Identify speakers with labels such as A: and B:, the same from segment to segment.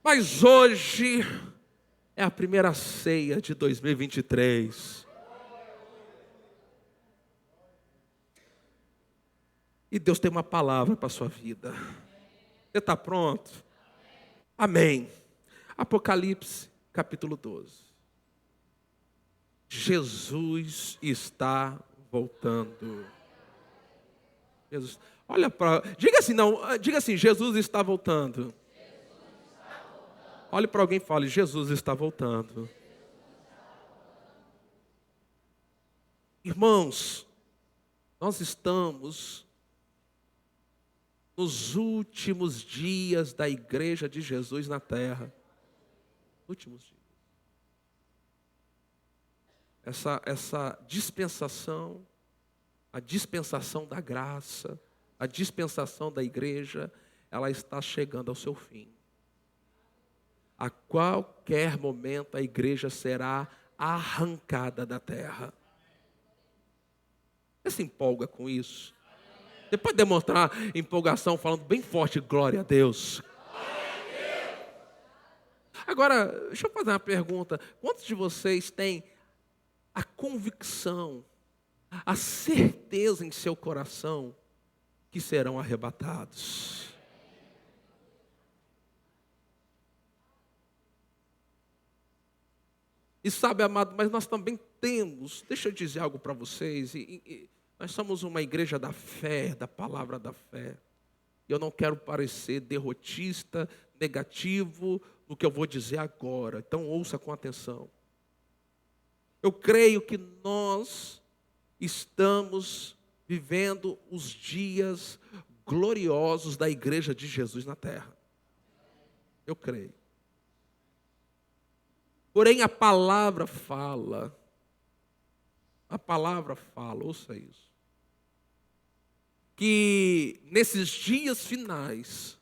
A: Mas hoje é a primeira ceia de 2023. E Deus tem uma palavra para a sua vida. Você está pronto? Amém. Apocalipse, capítulo 12. Jesus está voltando. Jesus, olha para, diga assim, não, diga assim, Jesus está voltando. Olhe para alguém e fale, Jesus está voltando. Irmãos, nós estamos nos últimos dias da igreja de Jesus na terra. Últimos dias. Essa dispensação, a dispensação da graça, a dispensação da igreja, ela está chegando ao seu fim. A qualquer momento a igreja será arrancada da terra. Você se empolga com isso? Você pode demonstrar empolgação falando bem forte, glória a Deus. Agora, deixa eu fazer uma pergunta. Quantos de vocês têm a convicção, a certeza em seu coração que serão arrebatados? E sabe, amado, mas nós também temos, deixa eu dizer algo para vocês, nós somos uma igreja da fé, da palavra da fé. E eu não quero parecer derrotista, negativo no que eu vou dizer agora, então ouça com atenção. Eu creio que nós estamos vivendo os dias gloriosos da igreja de Jesus na terra. Eu creio. Porém, a palavra fala, ouça isso, que nesses dias finais,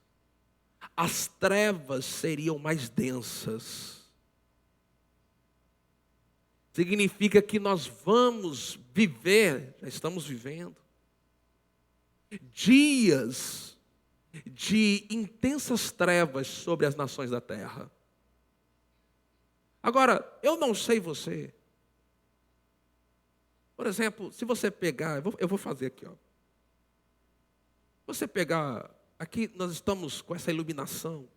A: as trevas seriam mais densas. Significa que nós vamos viver, já estamos vivendo, dias de intensas trevas sobre as nações da terra. Agora, eu não sei você. Por exemplo, se você pegar, eu vou fazer aqui, ó. Você pegar, aqui nós estamos com essa iluminação.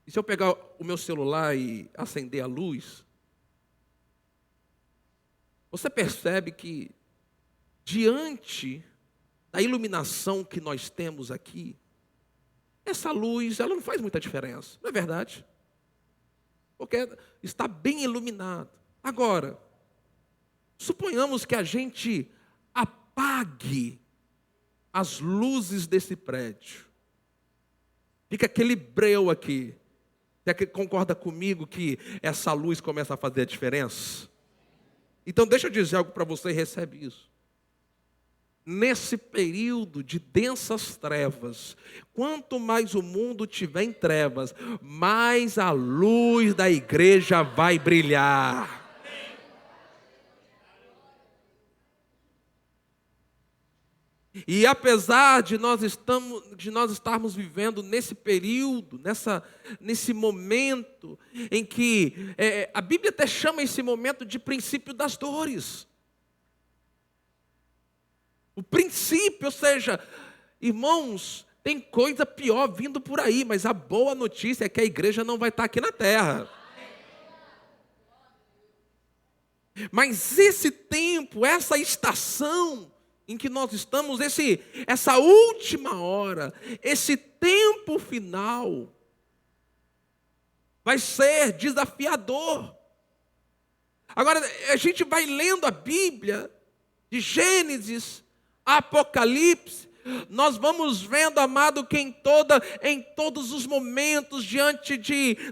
A: E se eu pegar o meu celular e acender a luz, você percebe que diante da iluminação que nós temos aqui, essa luz, ela não faz muita diferença, não é verdade? Porque está bem iluminado. Agora, suponhamos que a gente apague as luzes desse prédio. Fica aquele breu aqui. Você concorda comigo que essa luz começa a fazer a diferença? Então deixa eu dizer algo para você e recebe isso. Nesse período de densas trevas, quanto mais o mundo tiver em trevas, mais a luz da igreja vai brilhar. E apesar de nós estarmos vivendo nesse período, nesse momento em que a Bíblia até chama esse momento de princípio das dores. O princípio, ou seja, irmãos, tem coisa pior vindo por aí, mas a boa notícia é que a igreja não vai estar aqui na terra. Mas esse tempo, essa estação em que nós estamos, essa última hora, esse tempo final, vai ser desafiador. Agora, a gente vai lendo a Bíblia, de Gênesis, Apocalipse, nós vamos vendo, amado, que em todos os momentos, diante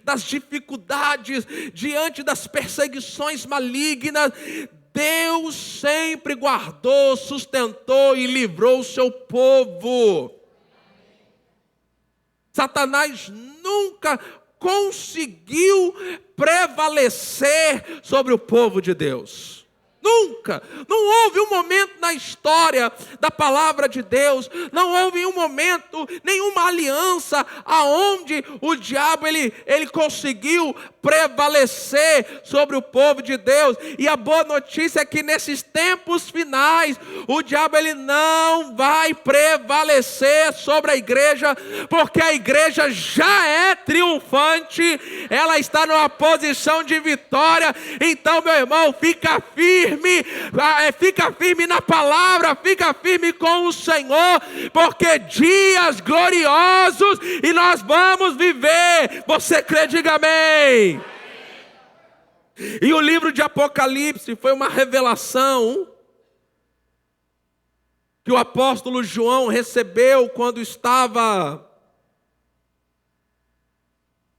A: das dificuldades, diante das perseguições malignas, Deus sempre guardou, sustentou e livrou o seu povo. Satanás nunca conseguiu prevalecer sobre o povo de Deus. Nunca. Não houve um momento na história da palavra de Deus, não houve um momento, nenhuma aliança, aonde o diabo ele conseguiu prevalecer sobre o povo de Deus. E a boa notícia é que nesses tempos finais, o diabo ele não vai prevalecer sobre a igreja, porque a igreja já é triunfante, ela está numa posição de vitória. Então, meu irmão, fica firme na palavra, fica firme com o Senhor, porque dias gloriosos e nós vamos viver. Você crê? Diga amém. E o livro de Apocalipse foi uma revelação que o apóstolo João recebeu quando estava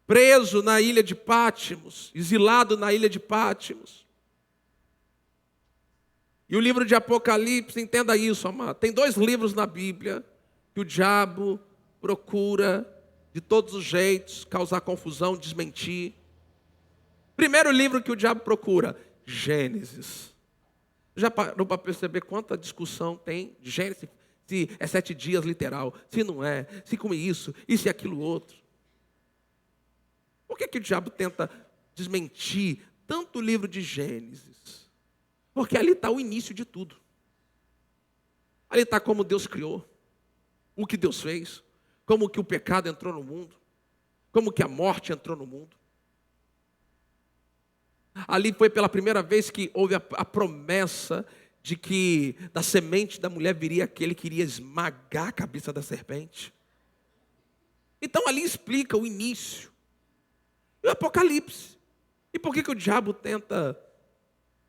A: preso na ilha de Pátimos, exilado na ilha de Pátimos. E o livro de Apocalipse, entenda isso, amado. Tem 2 livros na Bíblia que o diabo procura de todos os jeitos causar confusão, desmentir. Primeiro livro que o diabo procura, Gênesis. Já parou para perceber quanta discussão tem de Gênesis? Se é 7 dias literal, se não é, se como isso, e se aquilo outro. Por que o diabo tenta desmentir tanto o livro de Gênesis? Porque ali está o início de tudo. Ali está como Deus criou, o que Deus fez, como que o pecado entrou no mundo, como que a morte entrou no mundo. Ali foi pela primeira vez que houve a promessa de que da semente da mulher viria aquele que iria esmagar a cabeça da serpente. Então ali explica o início. E o Apocalipse. E por que o diabo tenta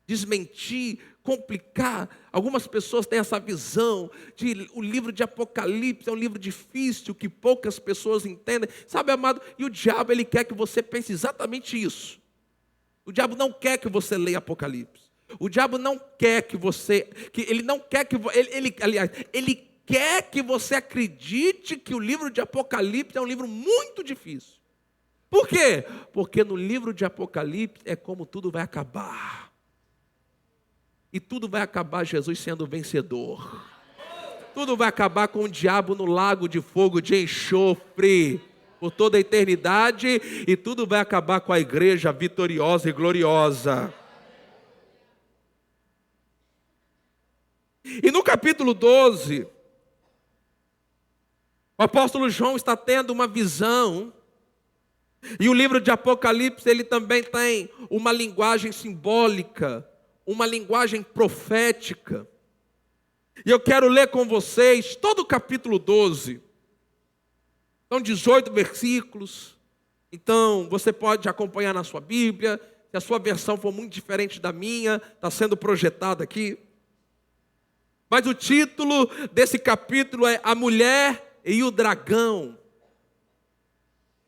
A: desmentir, complicar? Algumas pessoas têm essa visão de o livro de Apocalipse é um livro difícil, que poucas pessoas entendem. Sabe, amado? E o diabo ele quer que você pense exatamente isso. O diabo não quer que você leia Apocalipse. O diabo não quer que você, ele quer que você acredite que o livro de Apocalipse é um livro muito difícil. Por quê? Porque no livro de Apocalipse é como tudo vai acabar. E tudo vai acabar Jesus sendo vencedor. Tudo vai acabar com o diabo no lago de fogo de enxofre por toda a eternidade, e tudo vai acabar com a igreja vitoriosa e gloriosa. E no capítulo 12, o apóstolo João está tendo uma visão, e o livro de Apocalipse ele também tem uma linguagem simbólica, uma linguagem profética. E eu quero ler com vocês todo o capítulo 12. São 18 versículos. Então você pode acompanhar na sua Bíblia. Se a sua versão for muito diferente da minha, está sendo projetada aqui. Mas o título desse capítulo é A Mulher e o Dragão.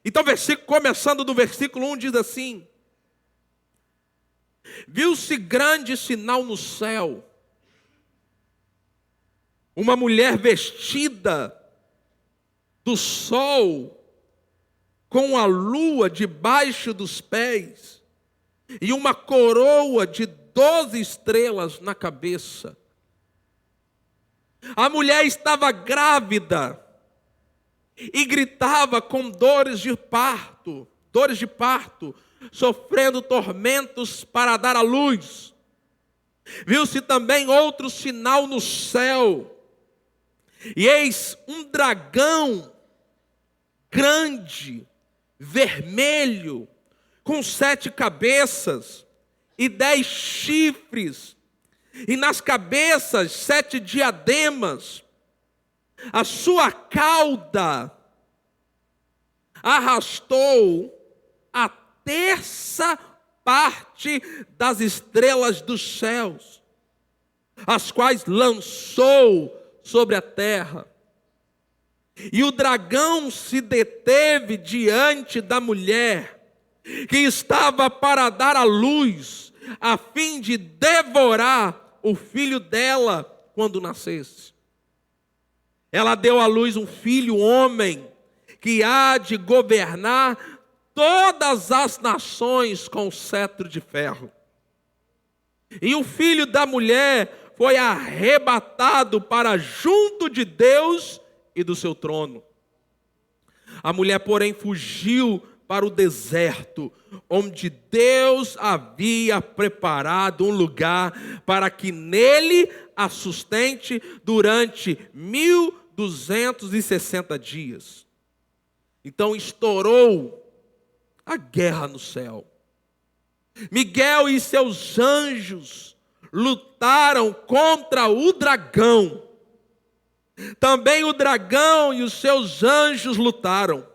A: Então, começando do versículo 1, diz assim: viu-se grande sinal no céu, uma mulher vestida do sol, com a lua debaixo dos pés, e uma coroa de 12 estrelas na cabeça. A mulher estava grávida e gritava com dores de parto, sofrendo tormentos para dar à luz. Viu-se também outro sinal no céu, e eis um dragão grande, vermelho, com 7 cabeças e 10 chifres, e nas cabeças 7 diademas. A sua cauda arrastou a terça parte das estrelas dos céus, as quais lançou sobre a terra. E o dragão se deteve diante da mulher, que estava para dar à luz, a fim de devorar o filho dela quando nascesse. Ela deu à luz um filho homem, que há de governar todas as nações com cetro de ferro. E o filho da mulher foi arrebatado para junto de Deus e do seu trono. A mulher, porém, fugiu para o deserto, onde Deus havia preparado um lugar para que nele a sustente durante 1260 dias. Então estourou a guerra no céu. Miguel e seus anjos lutaram contra o dragão. Também o dragão e os seus anjos lutaram,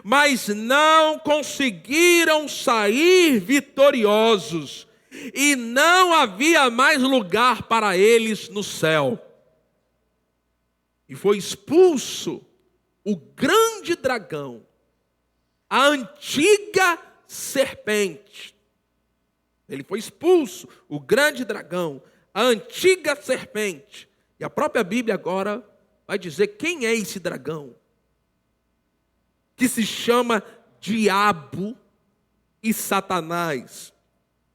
A: mas não conseguiram sair vitoriosos, e não havia mais lugar para eles no céu. E foi expulso o grande dragão, a antiga serpente. Ele foi expulso, o grande dragão, a antiga serpente. E a própria Bíblia agora vai dizer quem é esse dragão, que se chama Diabo e Satanás,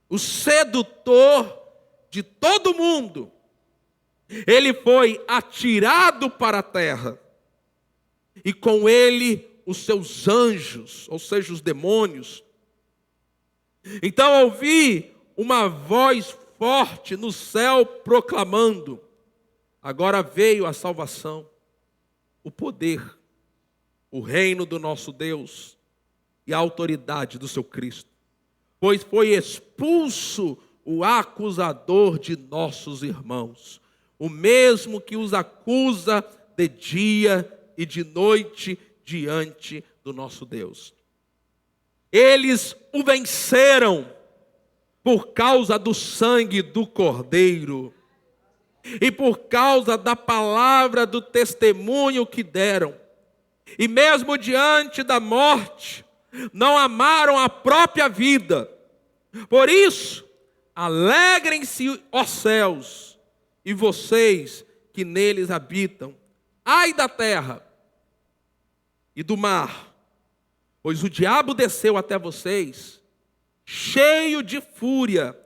A: o sedutor de todo mundo. Ele foi atirado para a terra, e com ele os seus anjos, ou seja, os demônios. Então ouvi uma voz forte no céu proclamando: agora veio a salvação, o poder, o reino do nosso Deus e a autoridade do seu Cristo, pois foi expulso o acusador de nossos irmãos, o mesmo que os acusa de dia e de noite diante do nosso Deus. Eles o venceram por causa do sangue do Cordeiro e por causa da palavra do testemunho que deram. E mesmo diante da morte, não amaram a própria vida. Por isso, alegrem-se, ó céus, e vocês que neles habitam. Ai da terra e do mar, pois o diabo desceu até vocês, cheio de fúria,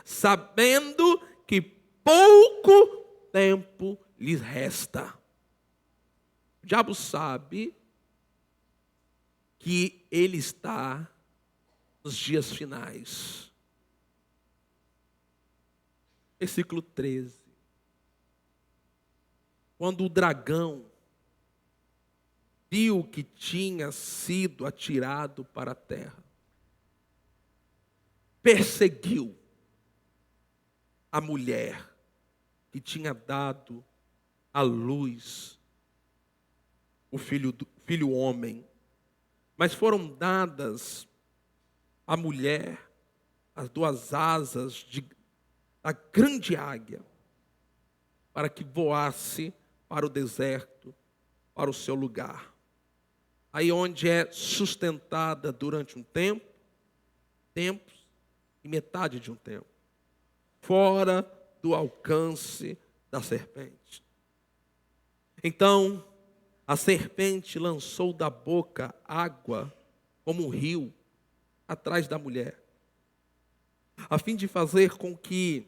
A: sabendo que pouco tempo lhes resta. O diabo sabe que ele está nos dias finais. Versículo 13. Quando o dragão viu que tinha sido atirado para a terra, perseguiu a mulher que tinha dado à luz o filho homem. Mas foram dadas à mulher as duas asas da grande águia, para que voasse para o deserto, para o seu lugar. Aí onde é sustentada durante um tempo, tempos e metade de um tempo, fora do alcance da serpente. Então, a serpente lançou da boca água como um rio atrás da mulher, a fim de fazer com que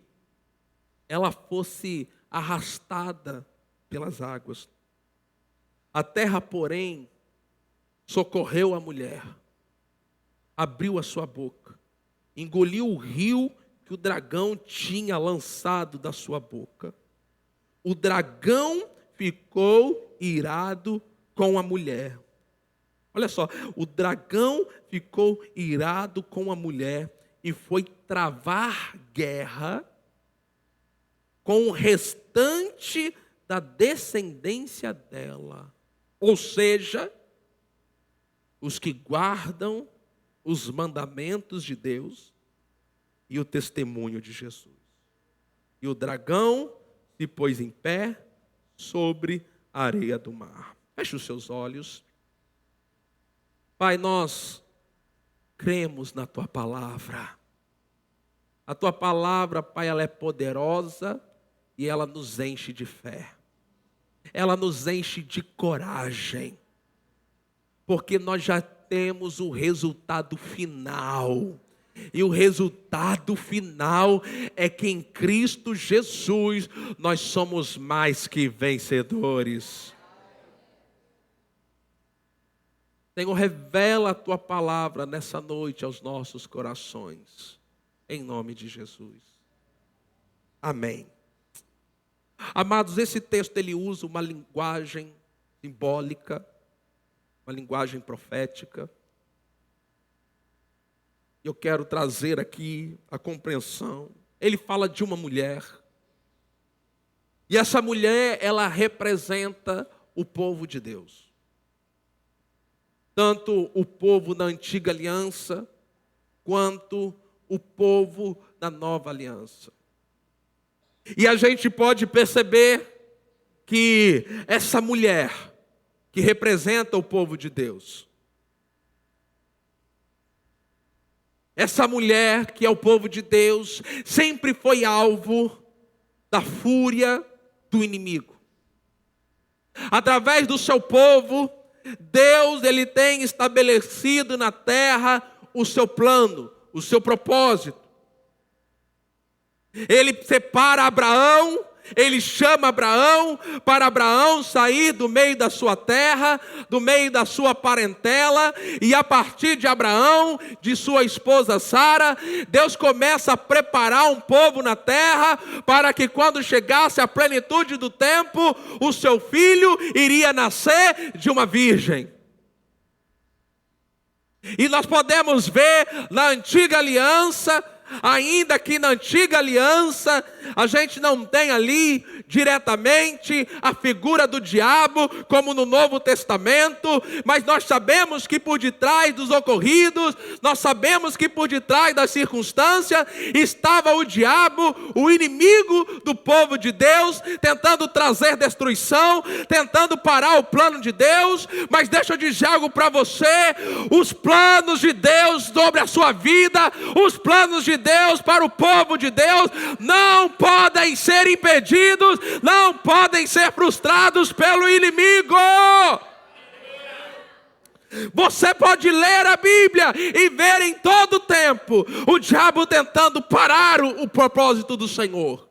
A: ela fosse arrastada pelas águas. A terra, porém, socorreu a mulher, abriu a sua boca, engoliu o rio que o dragão tinha lançado da sua boca. O dragão ficou irado com a mulher. Olha só, o dragão ficou irado com a mulher e foi travar guerra com o restante da descendência dela. Ou seja, os que guardam os mandamentos de Deus e o testemunho de Jesus. E o dragão se pôs em pé sobre a areia do mar. Feche os seus olhos. Pai, nós cremos na Tua palavra. A Tua palavra, Pai, ela é poderosa e ela nos enche de fé. Ela nos enche de coragem. Porque nós já temos o resultado final. E o resultado final é que em Cristo Jesus nós somos mais que vencedores. Senhor, revela a Tua palavra nessa noite aos nossos corações, em nome de Jesus. Amém. Amados, esse texto ele usa uma linguagem simbólica, uma linguagem profética. Eu quero trazer aqui a compreensão. Ele fala de uma mulher. E essa mulher, ela representa o povo de Deus. Tanto o povo da antiga aliança, quanto o povo da nova aliança. E a gente pode perceber que essa mulher, que representa o povo de Deus, essa mulher que é o povo de Deus, sempre foi alvo da fúria do inimigo. Através do seu povo, Deus ele tem estabelecido na terra o seu plano, o seu propósito. Ele separa Abraão, ele chama Abraão para Abraão sair do meio da sua terra, do meio da sua parentela, e a partir de Abraão, de sua esposa Sara, Deus começa a preparar um povo na terra, para que quando chegasse a plenitude do tempo, o seu filho iria nascer de uma virgem. E nós podemos ver na antiga aliança, ainda que na antiga aliança, a gente não tem ali diretamente a figura do diabo, como no Novo Testamento, mas nós sabemos que por detrás dos ocorridos, nós sabemos que por detrás das circunstâncias, estava o diabo, o inimigo do povo de Deus, tentando trazer destruição, tentando parar o plano de Deus. Mas deixa eu dizer algo para você: os planos de Deus sobre a sua vida, os planos de Deus para o povo de Deus, não podem ser impedidos, não podem ser frustrados pelo inimigo. Você pode ler a Bíblia e ver em todo tempo o diabo tentando parar o propósito do Senhor.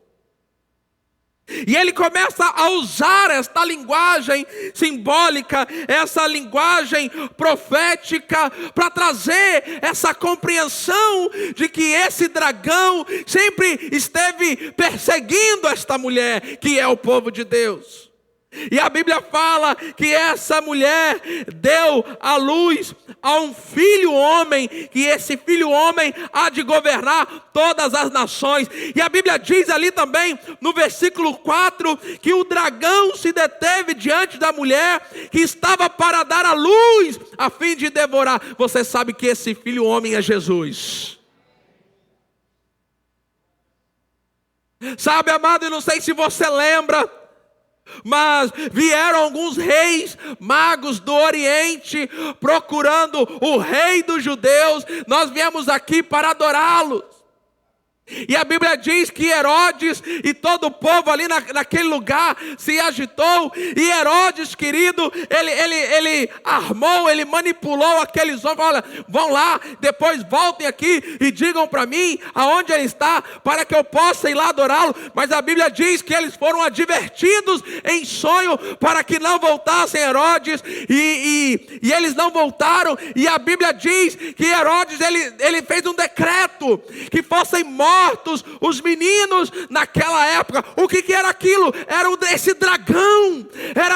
A: E ele começa a usar esta linguagem simbólica, essa linguagem profética, para trazer essa compreensão de que esse dragão sempre esteve perseguindo esta mulher, que é o povo de Deus. E a Bíblia fala que essa mulher deu à luz a um filho homem, que esse filho homem há de governar todas as nações. E a Bíblia diz ali também, no versículo 4, que o dragão se deteve diante da mulher que estava para dar à luz, a fim de devorar. Você sabe que esse filho homem é Jesus. Sabe, amado, eu não sei se você lembra, mas vieram alguns reis magos do Oriente procurando o rei dos judeus. Nós viemos aqui para adorá-los. E a Bíblia diz que Herodes e todo o povo ali naquele lugar se agitou. E Herodes, querido, ele armou, ele manipulou aqueles homens. Olha, vão lá, depois voltem aqui e digam para mim aonde ele está, para que eu possa ir lá adorá-lo. Mas a Bíblia diz que eles foram advertidos em sonho para que não voltassem Herodes. E eles não voltaram. E a Bíblia diz que Herodes ele fez um decreto que fossem mortos os meninos naquela época. O que era aquilo? Era esse dragão. Era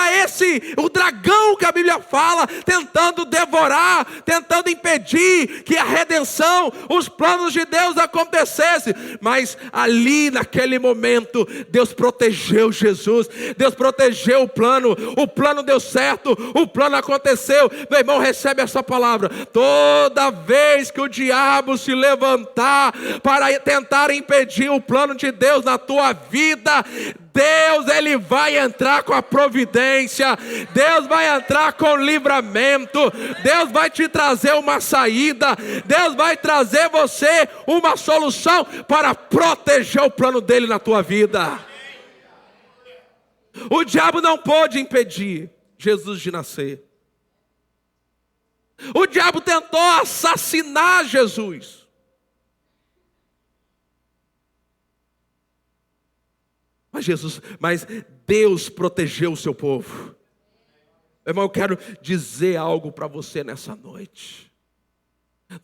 A: o dragão que a Bíblia fala, tentando devorar, tentando impedir que a redenção, os planos de Deus acontecessem. Mas ali naquele momento, Deus protegeu Jesus, Deus protegeu o plano deu certo, o plano aconteceu. Meu irmão, recebe essa palavra: toda vez que o diabo se levantar para tentar impedir o plano de Deus na tua vida, Deus ele vai entrar com a providência, Deus vai entrar com o livramento, Deus vai te trazer uma saída, Deus vai trazer você uma solução para proteger o plano dele na tua vida. O diabo não pôde impedir Jesus de nascer. O diabo tentou assassinar Jesus. Mas Deus protegeu o seu povo. Irmão, eu quero dizer algo para você nessa noite.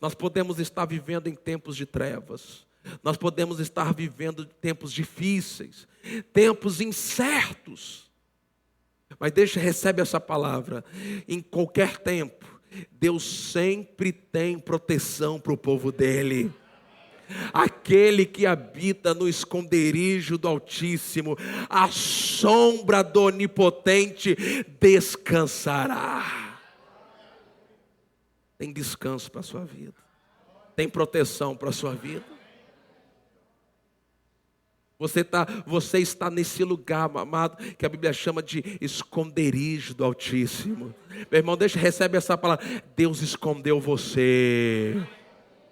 A: Nós podemos estar vivendo em tempos de trevas. Nós podemos estar vivendo tempos difíceis, tempos incertos. Mas recebe essa palavra. Em qualquer tempo, Deus sempre tem proteção para o povo dele. Aquele que habita no esconderijo do Altíssimo, à sombra do Onipotente, descansará. Tem descanso para a sua vida. Tem proteção para a sua vida. Você está nesse lugar, amado, que a Bíblia chama de esconderijo do Altíssimo. Meu irmão, recebe essa palavra. Deus escondeu você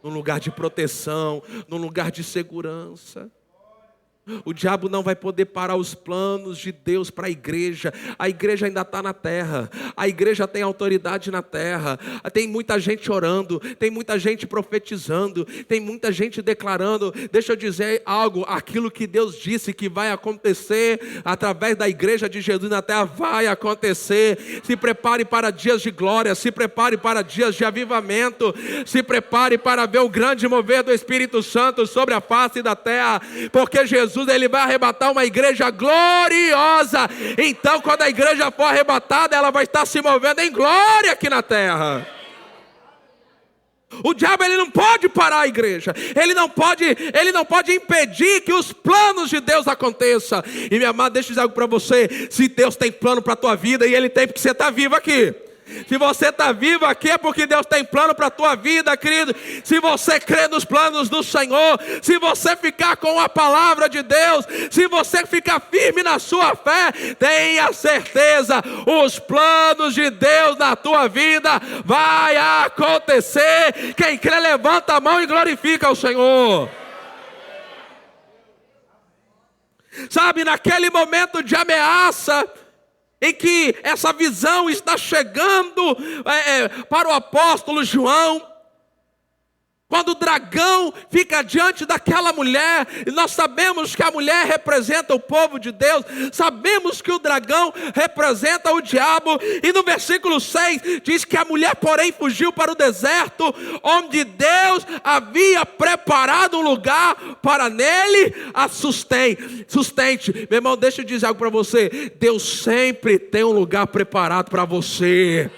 A: num lugar de proteção, num lugar de segurança. O diabo não vai poder parar os planos de Deus para a igreja. A igreja ainda está na terra. A igreja tem autoridade na terra. Tem muita gente orando. Tem muita gente profetizando. Tem muita gente declarando. Deixa eu dizer algo. Aquilo que Deus disse que vai acontecer através da igreja de Jesus na terra vai acontecer. Se prepare para dias de glória. Se prepare para dias de avivamento. Se prepare para ver o grande mover do Espírito Santo sobre a face da terra. Porque Jesus, ele vai arrebatar uma igreja gloriosa. Então, quando a igreja for arrebatada, ela vai estar se movendo em glória aqui na terra. O diabo, ele não pode parar a igreja. Ele não pode impedir que os planos de Deus aconteçam. E minha amada, deixa eu dizer algo para você. Se Deus tem plano para a tua vida, e ele tem porque você está vivo aqui. Se você está vivo aqui é porque Deus tem plano para a tua vida, querido. Se você crê nos planos do Senhor, se você ficar com a palavra de Deus, se você ficar firme na sua fé, tenha certeza, os planos de Deus na tua vida vai acontecer. Quem crê, levanta a mão e glorifica o Senhor. Sabe, naquele momento de ameaça, em que essa visão está chegando para o apóstolo João, quando o dragão fica diante daquela mulher, e nós sabemos que a mulher representa o povo de Deus, sabemos que o dragão representa o diabo, e no versículo 6 diz que a mulher porém fugiu para o deserto, onde Deus havia preparado um lugar para nele a sustente. Meu irmão, deixa eu dizer algo para você. Deus sempre tem um lugar preparado para você.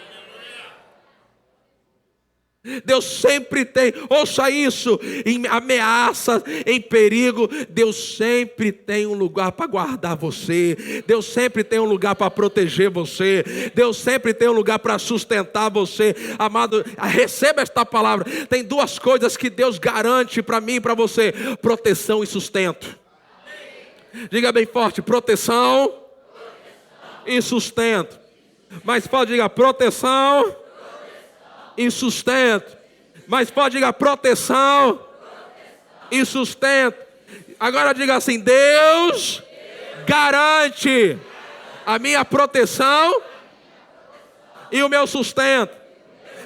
A: Deus sempre tem, ouça isso, em ameaça, em perigo, Deus sempre tem um lugar para guardar você, Deus sempre tem um lugar para proteger você, Deus sempre tem um lugar para sustentar você. Amado, receba esta palavra. Tem duas coisas que Deus garante para mim e para você: proteção e sustento. Diga bem forte: proteção e sustento. Mais forte, diga: proteção e sustento. Mas pode diga: proteção e sustento. Agora diga assim: Deus garante a minha proteção e o meu sustento.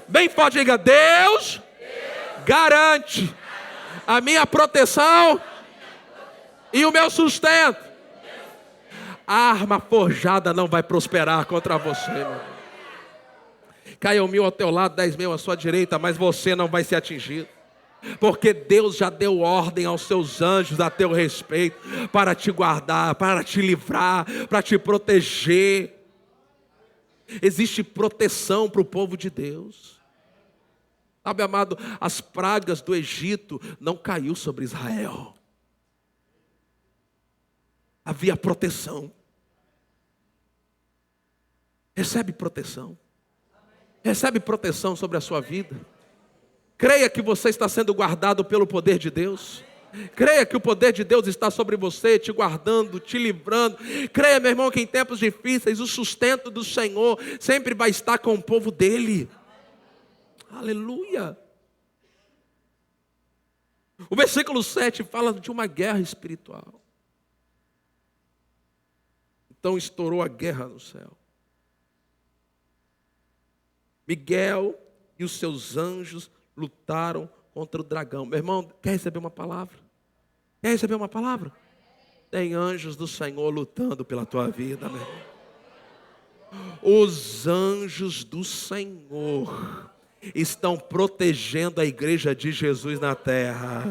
A: Bem forte, diga: Deus garante a minha proteção e o meu sustento. A arma forjada não vai prosperar contra você, meu irmão. Caia 1.000 ao teu lado, 10.000 à sua direita, mas você não vai ser atingido. Porque Deus já deu ordem aos seus anjos a teu respeito, para te guardar, para te livrar, para te proteger. Existe proteção para o povo de Deus. Sabe, amado, as pragas do Egito não caiu sobre Israel. Havia proteção. Recebe proteção. Recebe proteção sobre a sua vida. Creia que você está sendo guardado pelo poder de Deus. Creia que o poder de Deus está sobre você, te guardando, te livrando. Creia, meu irmão, que em tempos difíceis o sustento do Senhor sempre vai estar com o povo dele. Aleluia. O versículo 7 fala de uma guerra espiritual. Então estourou a guerra no céu. Miguel e os seus anjos lutaram contra o dragão. Meu irmão, quer receber uma palavra? Quer receber uma palavra? Tem anjos do Senhor lutando pela tua vida, meu irmão. Os anjos do Senhor estão protegendo a igreja de Jesus na terra.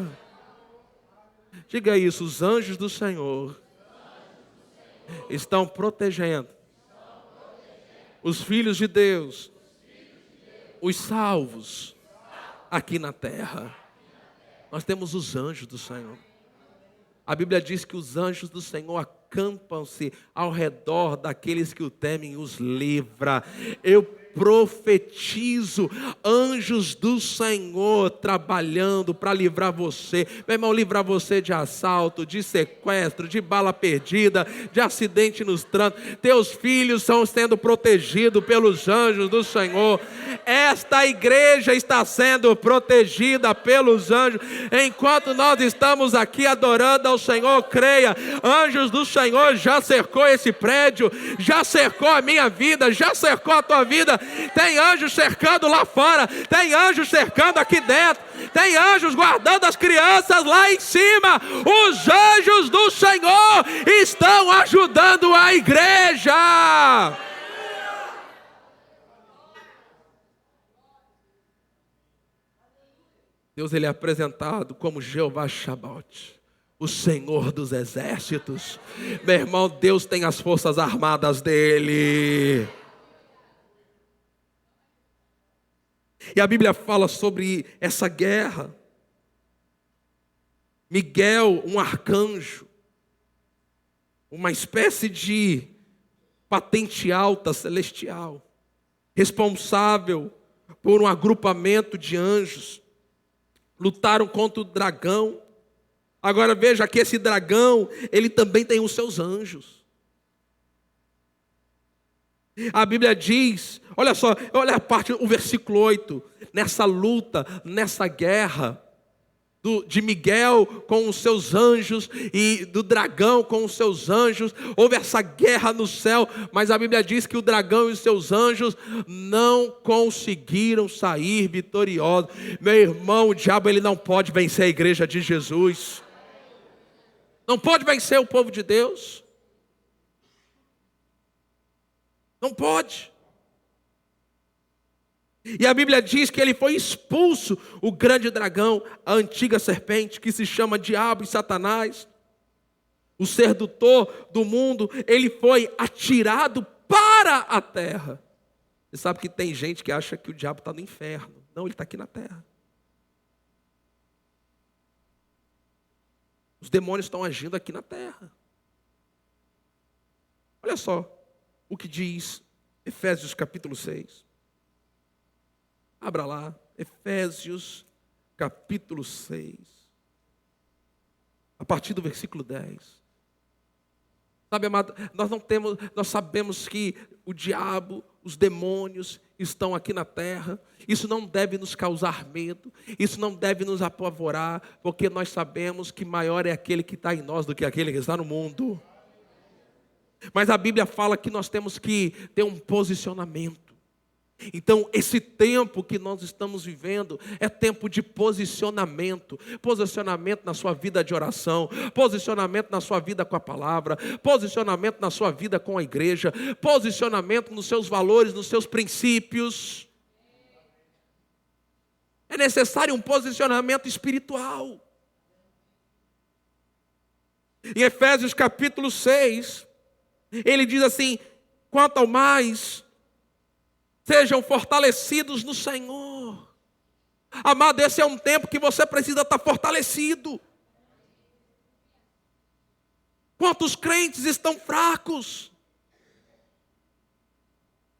A: Diga isso, os anjos do Senhor estão protegendo os filhos de Deus, os salvos aqui na terra. Nós temos os anjos do Senhor. A Bíblia diz que os anjos do Senhor acampam-se ao redor daqueles que o temem e os livra. Eu profetizo anjos do Senhor trabalhando para livrar você, meu irmão, livrar você de assalto, de sequestro, de bala perdida, de acidente nos trânsitos. Teus filhos estão sendo protegidos pelos anjos do Senhor. Esta igreja está sendo protegida pelos anjos. Enquanto nós estamos aqui adorando ao Senhor, creia, anjos do Senhor já cercou esse prédio, já cercou a minha vida, já cercou a tua vida. Tem anjos cercando lá fora, tem anjos cercando aqui dentro, tem anjos guardando as crianças lá em cima. Os anjos do Senhor estão ajudando a igreja. Deus, ele é apresentado como Jeová Shabaoth, o Senhor dos exércitos. Meu irmão, Deus tem as forças armadas dele. E a Bíblia fala sobre essa guerra. Miguel, um arcanjo, uma espécie de patente alta celestial, responsável por um agrupamento de anjos, lutaram contra o dragão. Agora veja que esse dragão, ele também tem os seus anjos. A Bíblia diz, olha só, olha o versículo 8, nessa luta, nessa guerra, de Miguel com os seus anjos e do dragão com os seus anjos, houve essa guerra no céu, mas a Bíblia diz que o dragão e os seus anjos não conseguiram sair vitoriosos. Meu irmão, o diabo, ele não pode vencer a igreja de Jesus, não pode vencer o povo de Deus, não pode. E a Bíblia diz que ele foi expulso, o grande dragão, a antiga serpente, que se chama Diabo e Satanás, o sedutor do mundo, ele foi atirado para a terra. Você sabe que tem gente que acha que o diabo está no inferno. Não, ele está aqui na terra. Os demônios estão agindo aqui na terra. Olha só o que diz Efésios capítulo 6. Abra lá, Efésios capítulo 6, a partir do versículo 10. Sabe, amado, nós sabemos que o diabo, os demônios estão aqui na terra. Isso não deve nos causar medo, isso não deve nos apavorar, porque nós sabemos que maior é aquele que está em nós do que aquele que está no mundo. Mas a Bíblia fala que nós temos que ter um posicionamento. Então, esse tempo que nós estamos vivendo é tempo de posicionamento. Posicionamento na sua vida de oração, posicionamento na sua vida com a palavra, posicionamento na sua vida com a igreja, posicionamento nos seus valores, nos seus princípios. É necessário um posicionamento espiritual. Em Efésios capítulo 6, ele diz assim: quanto ao mais, sejam fortalecidos no Senhor. Amado, esse é um tempo que você precisa estar fortalecido. Quantos crentes estão fracos?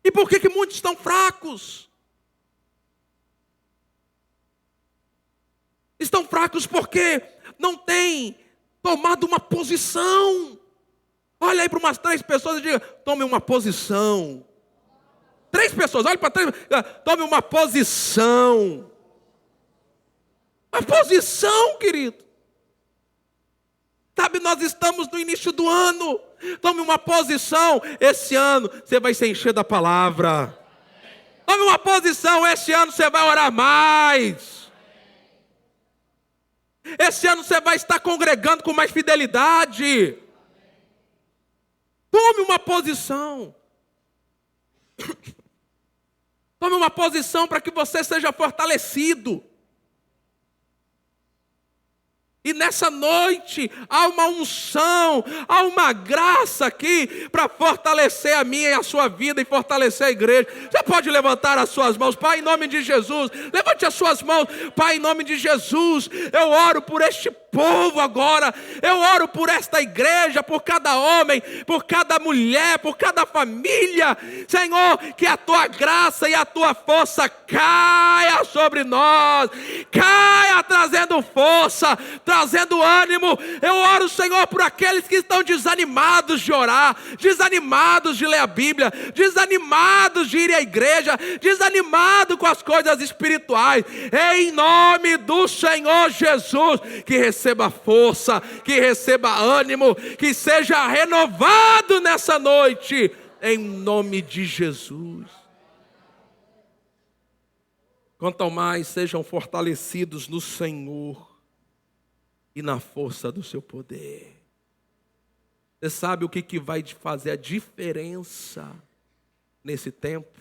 A: E por que muitos estão fracos? Estão fracos porque não têm tomado uma posição. Olha aí para umas 3 pessoas e diga: tome uma posição. 3 pessoas, olha para 3, tome uma posição. Uma posição, querido. Sabe, nós estamos no início do ano. Tome uma posição. Esse ano você vai se encher da palavra. Tome uma posição. Esse ano você vai orar mais. Esse ano você vai estar congregando com mais fidelidade. Tome uma posição. Tome uma posição para que você seja fortalecido. E nessa noite há uma unção, há uma graça aqui para fortalecer a minha e a sua vida e fortalecer a igreja. Você pode levantar as suas mãos, Pai, em nome de Jesus. Levante as suas mãos, Pai, em nome de Jesus. Eu oro por este povo agora. Eu oro por esta igreja, por cada homem, por cada mulher, por cada família. Senhor, que a tua graça e a tua força caia sobre nós. Caia trazendo força, trazendo ânimo. Eu oro, Senhor, por aqueles que estão desanimados de orar, desanimados de ler a Bíblia, desanimados de ir à igreja, desanimados com as coisas espirituais. Em nome do Senhor Jesus, que receba força, que receba ânimo, que seja renovado nessa noite, em nome de Jesus. Quanto ao mais, sejam fortalecidos no Senhor e na força do seu poder. Você sabe o que vai fazer a diferença nesse tempo?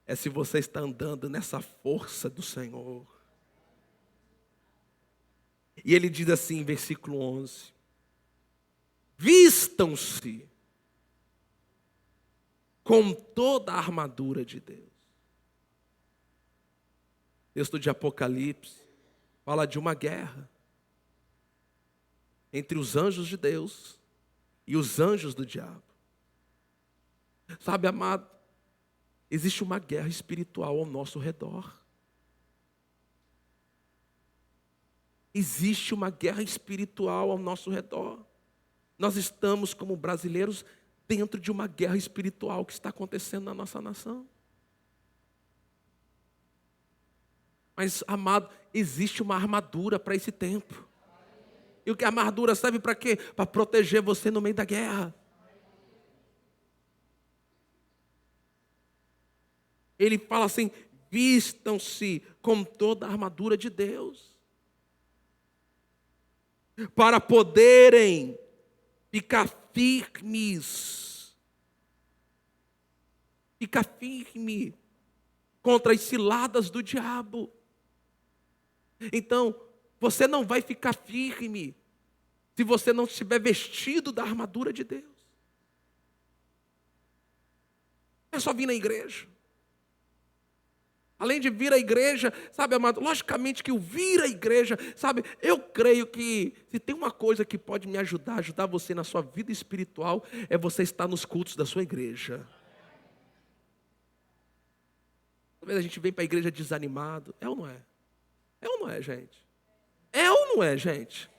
A: É se você está andando nessa força do Senhor. E ele diz assim em versículo 11: vistam-se com toda a armadura de Deus. O texto de Apocalipse fala de uma guerra entre os anjos de Deus e os anjos do diabo. Sabe, amado, existe uma guerra espiritual ao nosso redor. Existe uma guerra espiritual ao nosso redor. Nós estamos, como brasileiros, dentro de uma guerra espiritual que está acontecendo na nossa nação. Mas, amado, existe uma armadura para esse tempo. E o que a armadura serve para quê? Para proteger você no meio da guerra. Ele fala assim: vistam-se com toda a armadura de Deus, para poderem ficar firmes. Ficar firme contra as ciladas do diabo. Então, você não vai ficar firme se você não estiver vestido da armadura de Deus. É só vir na igreja. Além de vir à igreja, sabe, amado, logicamente que o vir à igreja, sabe, eu creio que se tem uma coisa que pode me ajudar você na sua vida espiritual, é você estar nos cultos da sua igreja. Talvez a gente vem para a igreja desanimado. É ou não é? É ou não é, gente? É ou não é, gente?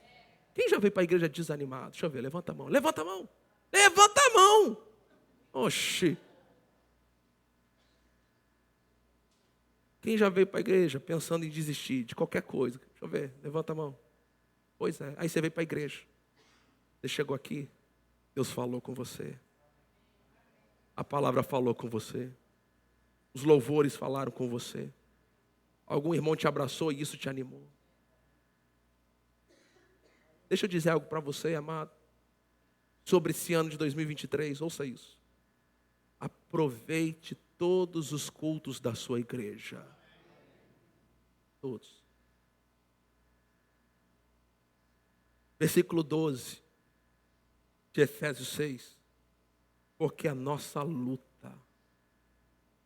A: Quem já veio para a igreja desanimado? Deixa eu ver, levanta a mão. Levanta a mão. Levanta a mão. Oxi. Quem já veio para a igreja pensando em desistir de qualquer coisa? Deixa eu ver, levanta a mão. Pois é, aí você veio para a igreja. Você chegou aqui, Deus falou com você. A palavra falou com você. Os louvores falaram com você. Algum irmão te abraçou e isso te animou. Deixa eu dizer algo para você, amado, sobre esse ano de 2023, ouça isso. Aproveite todos os cultos da sua igreja. Todos. Versículo 12 de Efésios 6. Porque a nossa luta.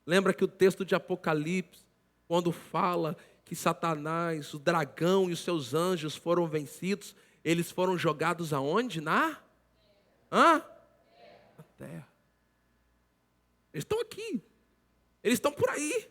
A: Lembra que o texto de Apocalipse, quando fala que Satanás, o dragão e os seus anjos foram vencidos, eles foram jogados aonde? Na terra. Eles estão aqui. Eles estão por aí.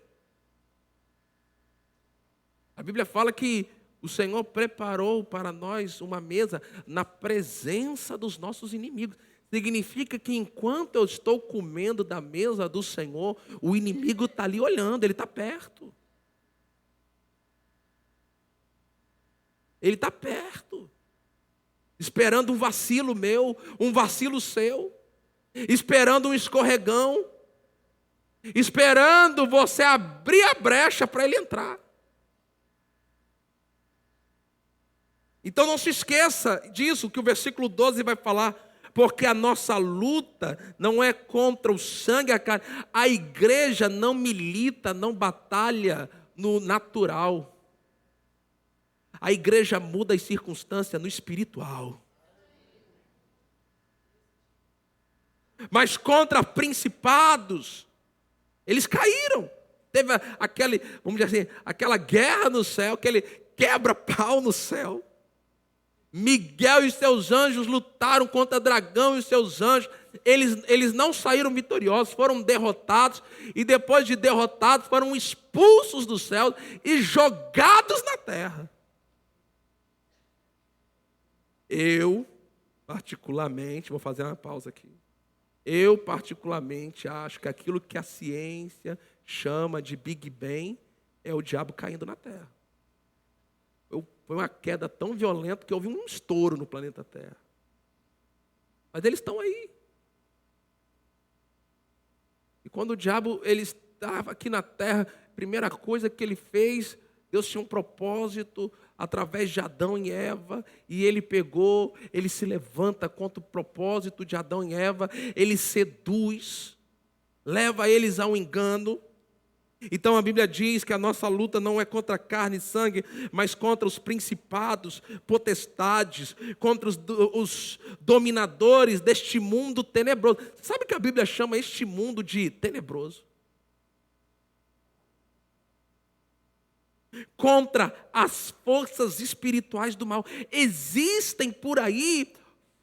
A: A Bíblia fala que o Senhor preparou para nós uma mesa na presença dos nossos inimigos. Significa que enquanto eu estou comendo da mesa do Senhor, o inimigo está ali olhando, ele está perto. Ele está perto. Esperando um vacilo meu, um vacilo seu. Esperando um escorregão. Esperando você abrir a brecha para ele entrar. Então não se esqueça disso que o versículo 12 vai falar. porque a nossa luta não é contra o sangue e a carne. A igreja não milita, não batalha no natural. A igreja muda as circunstâncias no espiritual. Mas contra principados, eles caíram. Teve vamos dizer assim, aquela guerra no céu, aquele quebra-pau no céu. Miguel e seus anjos lutaram contra dragão e seus anjos. Eles não saíram vitoriosos, foram derrotados. E depois de derrotados, foram expulsos do céu e jogados na terra. Eu, particularmente, vou fazer uma pausa aqui. Eu, particularmente, acho que aquilo que a ciência chama de Big Bang é o diabo caindo na terra. Foi uma queda tão violenta que houve um estouro no planeta Terra. Mas eles estão aí. E quando o diabo ele estava aqui na terra, a primeira coisa que ele fez, Deus tinha um propósito através de Adão e Eva, e ele se levanta contra o propósito de Adão e Eva, ele seduz, leva eles ao engano. Então a Bíblia diz que a nossa luta não é contra carne e sangue, mas contra os principados, potestades, contra os dominadores deste mundo tenebroso. Sabe que a Bíblia chama este mundo de tenebroso? Contra as forças espirituais do mal. Existem por aí.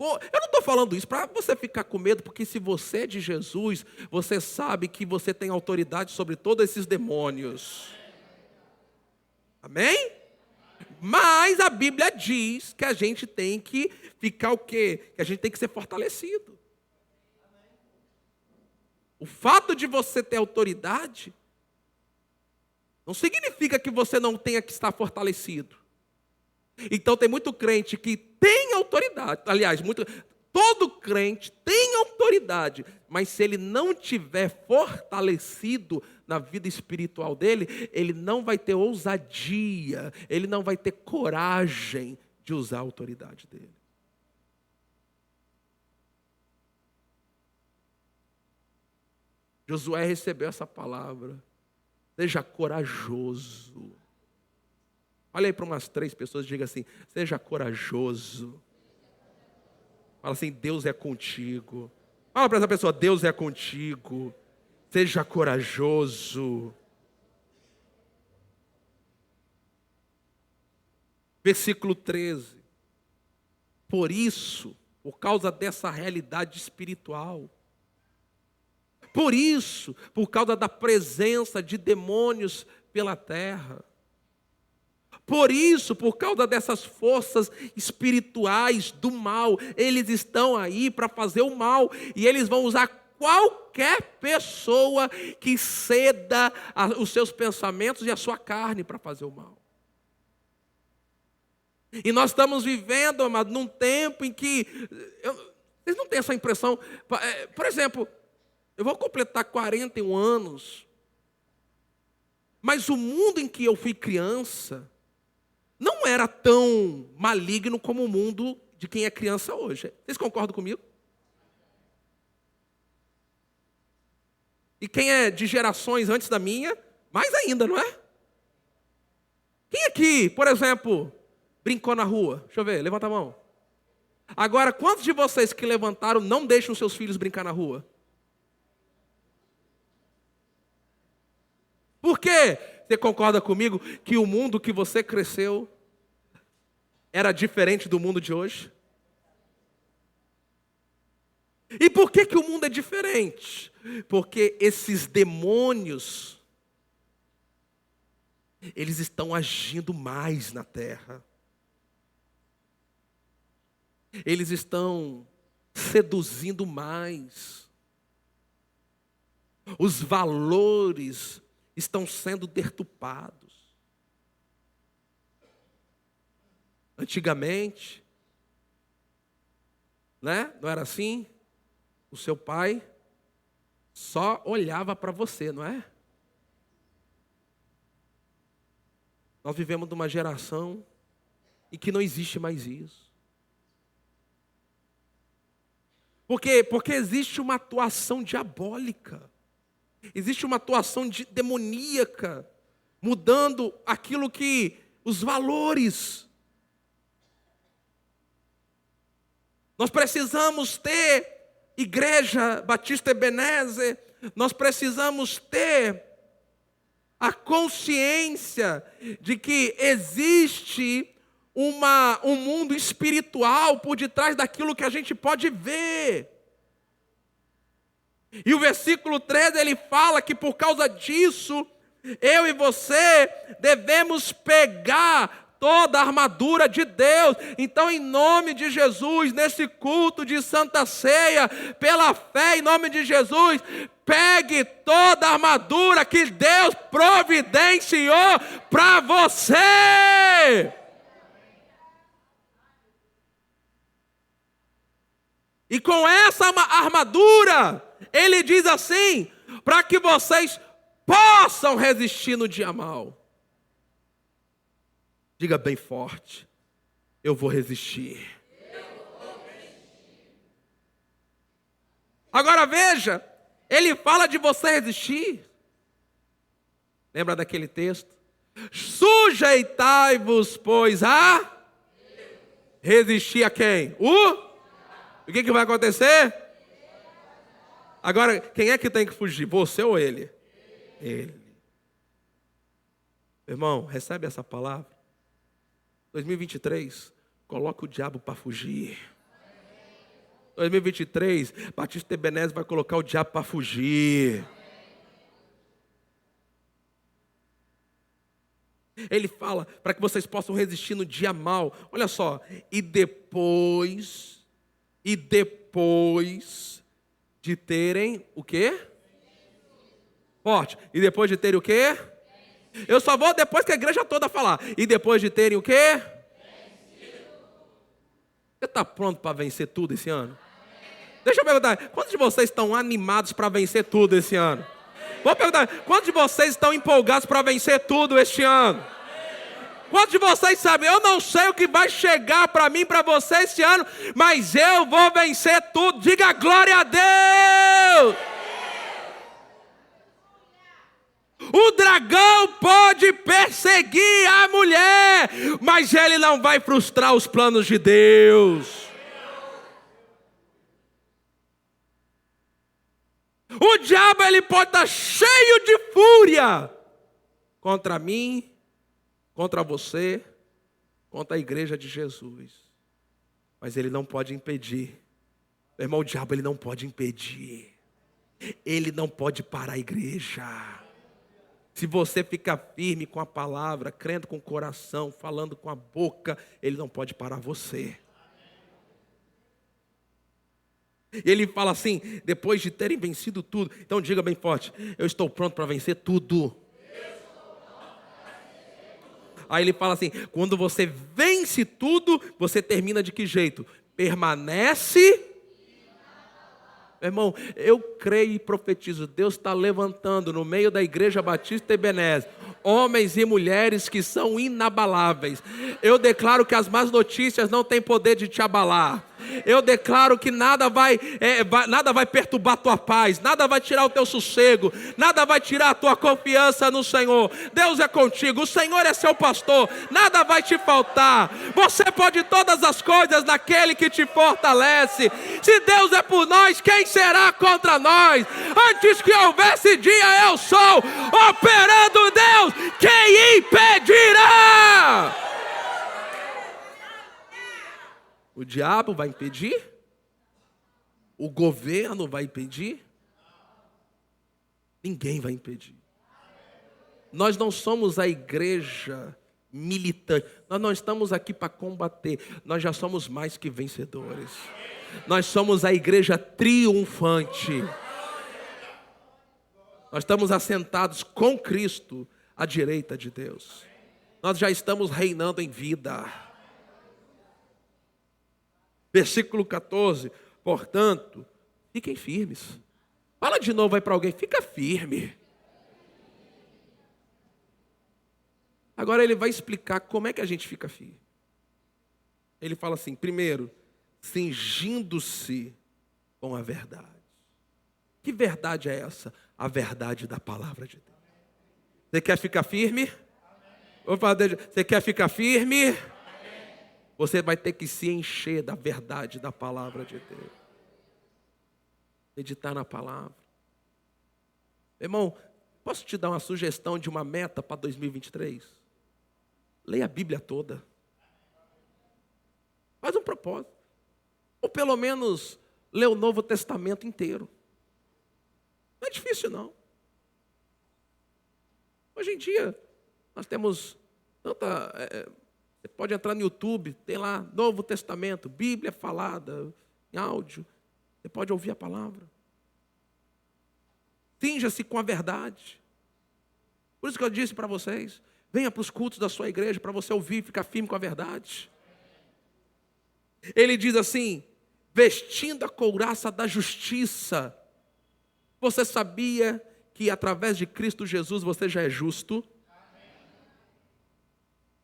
A: Eu não estou falando isso para você ficar com medo, porque se você é de Jesus, você sabe que você tem autoridade sobre todos esses demônios. Amém? Mas a Bíblia diz que a gente tem que ficar o quê? Que a gente tem que ser fortalecido. O fato de você ter autoridade não significa que você não tenha que estar fortalecido. Então tem muito crente que tem autoridade. Aliás, todo crente tem autoridade, mas se ele não tiver fortalecido na vida espiritual dele, ele não vai ter ousadia, ele não vai ter coragem de usar a autoridade dele. Josué recebeu essa palavra. Seja corajoso. Olha aí para umas 3 pessoas e diga assim: seja corajoso. Fala assim: Deus é contigo. Fala para essa pessoa: Deus é contigo. Seja corajoso. Versículo 13. Por isso, por causa dessa realidade espiritual, por isso, por causa da presença de demônios pela terra, por isso, por causa dessas forças espirituais do mal, eles estão aí para fazer o mal, e eles vão usar qualquer pessoa que ceda os seus pensamentos e a sua carne para fazer o mal. E nós estamos vivendo, amado, num tempo em que, vocês não têm essa impressão, por exemplo, eu vou completar 41 anos, mas o mundo em que eu fui criança não era tão maligno como o mundo de quem é criança hoje. Vocês concordam comigo? E quem é de gerações antes da minha, mais ainda, não é? Quem aqui, por exemplo, brincou na rua? Deixa eu ver, levanta a mão. Agora, quantos de vocês que levantaram não deixam seus filhos brincar na rua? Por quê? Você concorda comigo que o mundo que você cresceu era diferente do mundo de hoje? E por que o mundo é diferente? Porque esses demônios, eles estão agindo mais na terra. Eles estão seduzindo mais. Os valores estão sendo deturpados. Antigamente, né? Não era assim? O seu pai só olhava para você, não é? Nós vivemos numa geração em que não existe mais isso. Porque existe uma atuação diabólica. Existe uma atuação demoníaca, mudando aquilo que, os valores. Nós precisamos ter, Igreja Batista Ebenezer, nós precisamos ter a consciência de que existe um mundo espiritual por detrás daquilo que a gente pode ver. E o versículo 13 ele fala que por causa disso, eu e você devemos pegar toda a armadura de Deus. Então, em nome de Jesus, nesse culto de Santa Ceia, pela fé em nome de Jesus, pegue toda a armadura que Deus providenciou para você. E com essa armadura, ele diz assim, para que vocês possam resistir no dia mau. Diga bem forte, eu vou resistir. Agora veja, ele fala de você resistir. Lembra daquele texto? Sujeitai-vos, pois, a resistir a quem? O que vai acontecer? Agora, quem é que tem que fugir? Você ou ele? Ele. Irmão, recebe essa palavra. 2023, coloca o diabo para fugir. 2023, Batista Ebenezer vai colocar o diabo para fugir. Ele fala para que vocês possam resistir no dia mau. Olha só, e depois de terem o quê? Forte. E depois de terem o quê? Eu só vou depois que a igreja toda falar. E depois de terem o quê? Você está pronto para vencer tudo esse ano? Deixa eu perguntar, quantos de vocês estão animados para vencer tudo esse ano? Vou perguntar, quantos de vocês estão empolgados para vencer tudo este ano? Quantos de vocês sabem, eu não sei o que vai chegar para mim, para você esse ano, mas eu vou vencer tudo. Diga glória a Deus! O dragão pode perseguir a mulher, mas ele não vai frustrar os planos de Deus. O diabo ele pode estar cheio de fúria contra mim, contra você, contra a igreja de Jesus. Mas ele não pode impedir. Meu irmão, o diabo ele não pode impedir. Ele não pode parar a igreja. Se você ficar firme com a palavra, crendo com o coração, falando com a boca, ele não pode parar você. Ele fala assim, depois de terem vencido tudo. Então diga bem forte, eu estou pronto para vencer tudo. Aí ele fala assim, quando você vence tudo, você termina de que jeito? Permanece. Meu irmão, eu creio e profetizo, Deus está levantando no meio da igreja Batista Ebenezer homens e mulheres que são inabaláveis. Eu declaro que as más notícias não têm poder de te abalar. Eu declaro que nada vai perturbar a tua paz, nada vai tirar o teu sossego, nada vai tirar a tua confiança no Senhor. Deus é contigo, o Senhor é seu pastor, nada vai te faltar. Você pode todas as coisas naquele que te fortalece. Se Deus é por nós, quem será contra nós? Antes que houvesse dia, eu sou. Operando Deus, quem impedirá? O diabo vai impedir? O governo vai impedir? Ninguém vai impedir. Nós não somos a igreja militante. Nós não estamos aqui para combater. Nós já somos mais que vencedores. Nós somos a igreja triunfante. Nós estamos assentados com Cristo à direita de Deus. Nós já estamos reinando em vida. Versículo 14, portanto, fiquem firmes. Fala de novo aí para alguém, fica firme. Agora ele vai explicar como é que a gente fica firme. Ele fala assim, primeiro, cingindo-se com a verdade. Que verdade é essa? A verdade da palavra de Deus. Você quer ficar firme? Você quer ficar firme? Você vai ter que se encher da verdade da palavra de Deus. Meditar na palavra. Irmão, posso te dar uma sugestão de uma meta para 2023? Leia a Bíblia toda. Faz um propósito. Ou pelo menos lê o Novo Testamento inteiro. Não é difícil, não. Hoje em dia, nós temos tanta... você pode entrar no YouTube, tem lá Novo Testamento, Bíblia falada, em áudio. Você pode ouvir a palavra. Cinja-se com a verdade. Por isso que eu disse para vocês, venha para os cultos da sua igreja para você ouvir e ficar firme com a verdade. Ele diz assim, vestindo a couraça da justiça. Você sabia que através de Cristo Jesus você já é justo?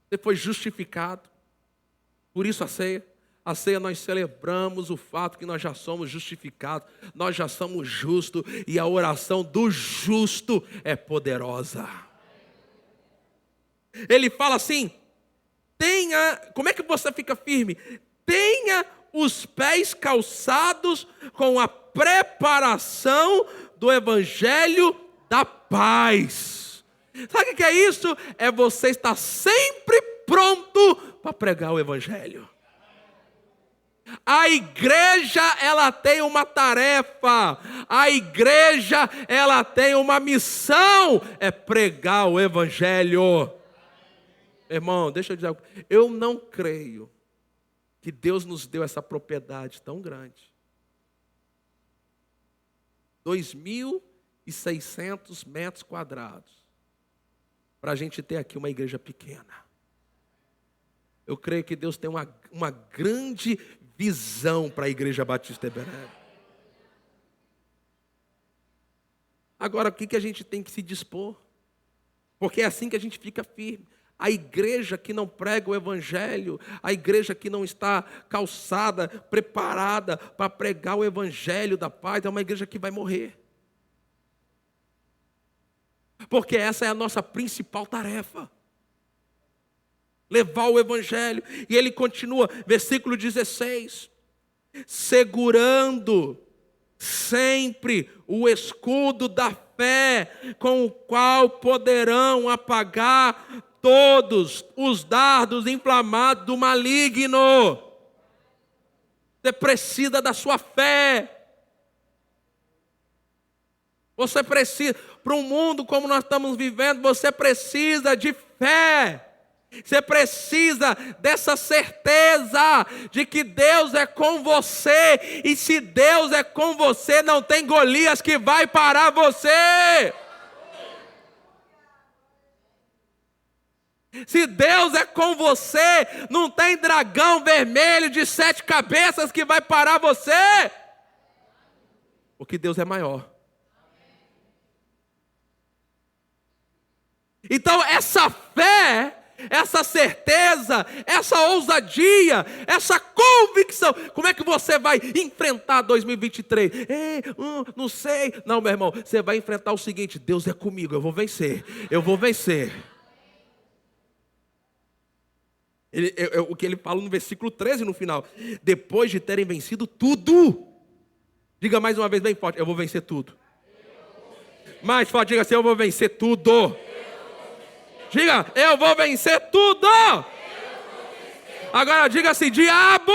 A: Você foi justificado. Por isso a ceia. A ceia nós celebramos o fato que nós já somos justificados. Nós já somos justos. E a oração do justo é poderosa. Ele fala assim, como é que você fica firme? Tenha os pés calçados com a preparação do evangelho da paz. Sabe o que é isso? É você estar sempre pronto para pregar o evangelho. A igreja, ela tem uma tarefa. A igreja, ela tem uma missão. É pregar o evangelho. Irmão, deixa eu dizer algo. Eu não creio que Deus nos deu essa propriedade tão grande. 2.600 metros quadrados. Para a gente ter aqui uma igreja pequena. Eu creio que Deus tem uma grande visão para a Igreja Batista Eberé. Agora, o que a gente tem que se dispor? Porque é assim que a gente fica firme. A igreja que não prega o evangelho, a igreja que não está calçada, preparada para pregar o evangelho da paz, é uma igreja que vai morrer. Porque essa é a nossa principal tarefa. Levar o evangelho. E ele continua, versículo 16. Segurando sempre o escudo da fé, com o qual poderão apagar todos os dardos inflamados do maligno. Você precisa da sua fé. Você precisa, para um mundo como nós estamos vivendo, você precisa de fé. Você precisa dessa certeza de que Deus é com você. E se Deus é com você, não tem Golias que vai parar você. Se Deus é com você, não tem dragão vermelho de 7 cabeças que vai parar você. Porque Deus é maior. Então essa fé, essa certeza, essa ousadia, essa convicção, como é que você vai enfrentar 2023? Não sei. Não, meu irmão, você vai enfrentar o seguinte: Deus é comigo, eu vou vencer. Eu vou vencer. O que ele fala no versículo 13 no final. Depois de terem vencido tudo. Diga mais uma vez bem forte: eu vou vencer tudo. Mais forte, diga assim: eu vou vencer tudo. Diga: eu vou vencer tudo. Agora diga assim: diabo,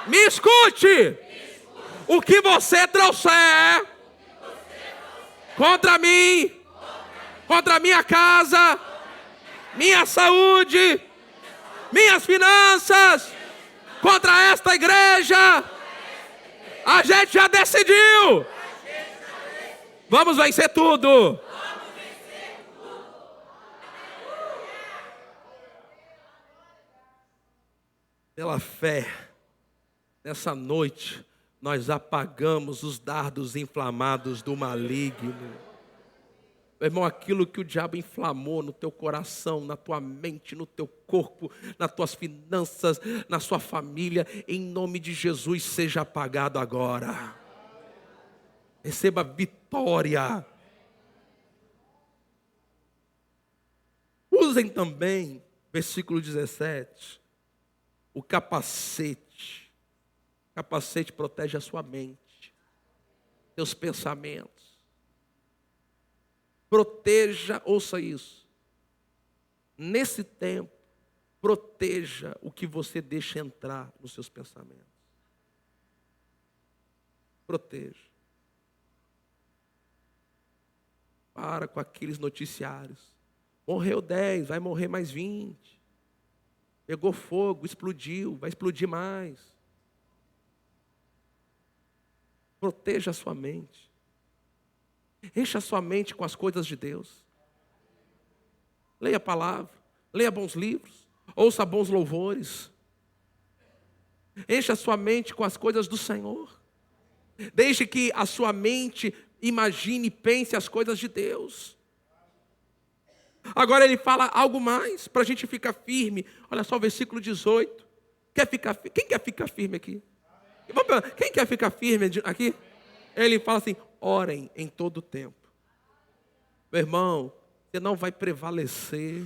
A: me escute. O que você trouxer contra mim, contra minha casa, minha saúde, minhas finanças, contra esta igreja, a gente já decidiu. Vamos vencer tudo. Pela fé, nessa noite, nós apagamos os dardos inflamados do maligno. Meu irmão, aquilo que o diabo inflamou no teu coração, na tua mente, no teu corpo, nas tuas finanças, na sua família, em nome de Jesus, seja apagado agora. Receba vitória. Usem também, versículo 17, o capacete. O capacete protege a sua mente, seus pensamentos. Proteja, ouça isso. Nesse tempo, proteja o que você deixa entrar nos seus pensamentos. Proteja. Para com aqueles noticiários. Morreu 10, vai morrer mais 20. Pegou fogo, explodiu, vai explodir mais. Proteja a sua mente. Encha a sua mente com as coisas de Deus. Leia a palavra, leia bons livros, ouça bons louvores. Encha a sua mente com as coisas do Senhor. Deixe que a sua mente imagine e pense as coisas de Deus. Agora ele fala algo mais para a gente ficar firme. Olha só o versículo 18. Quem quer ficar firme aqui? Quem quer ficar firme aqui? Ele fala assim: orem em todo o tempo. Meu irmão, você não vai prevalecer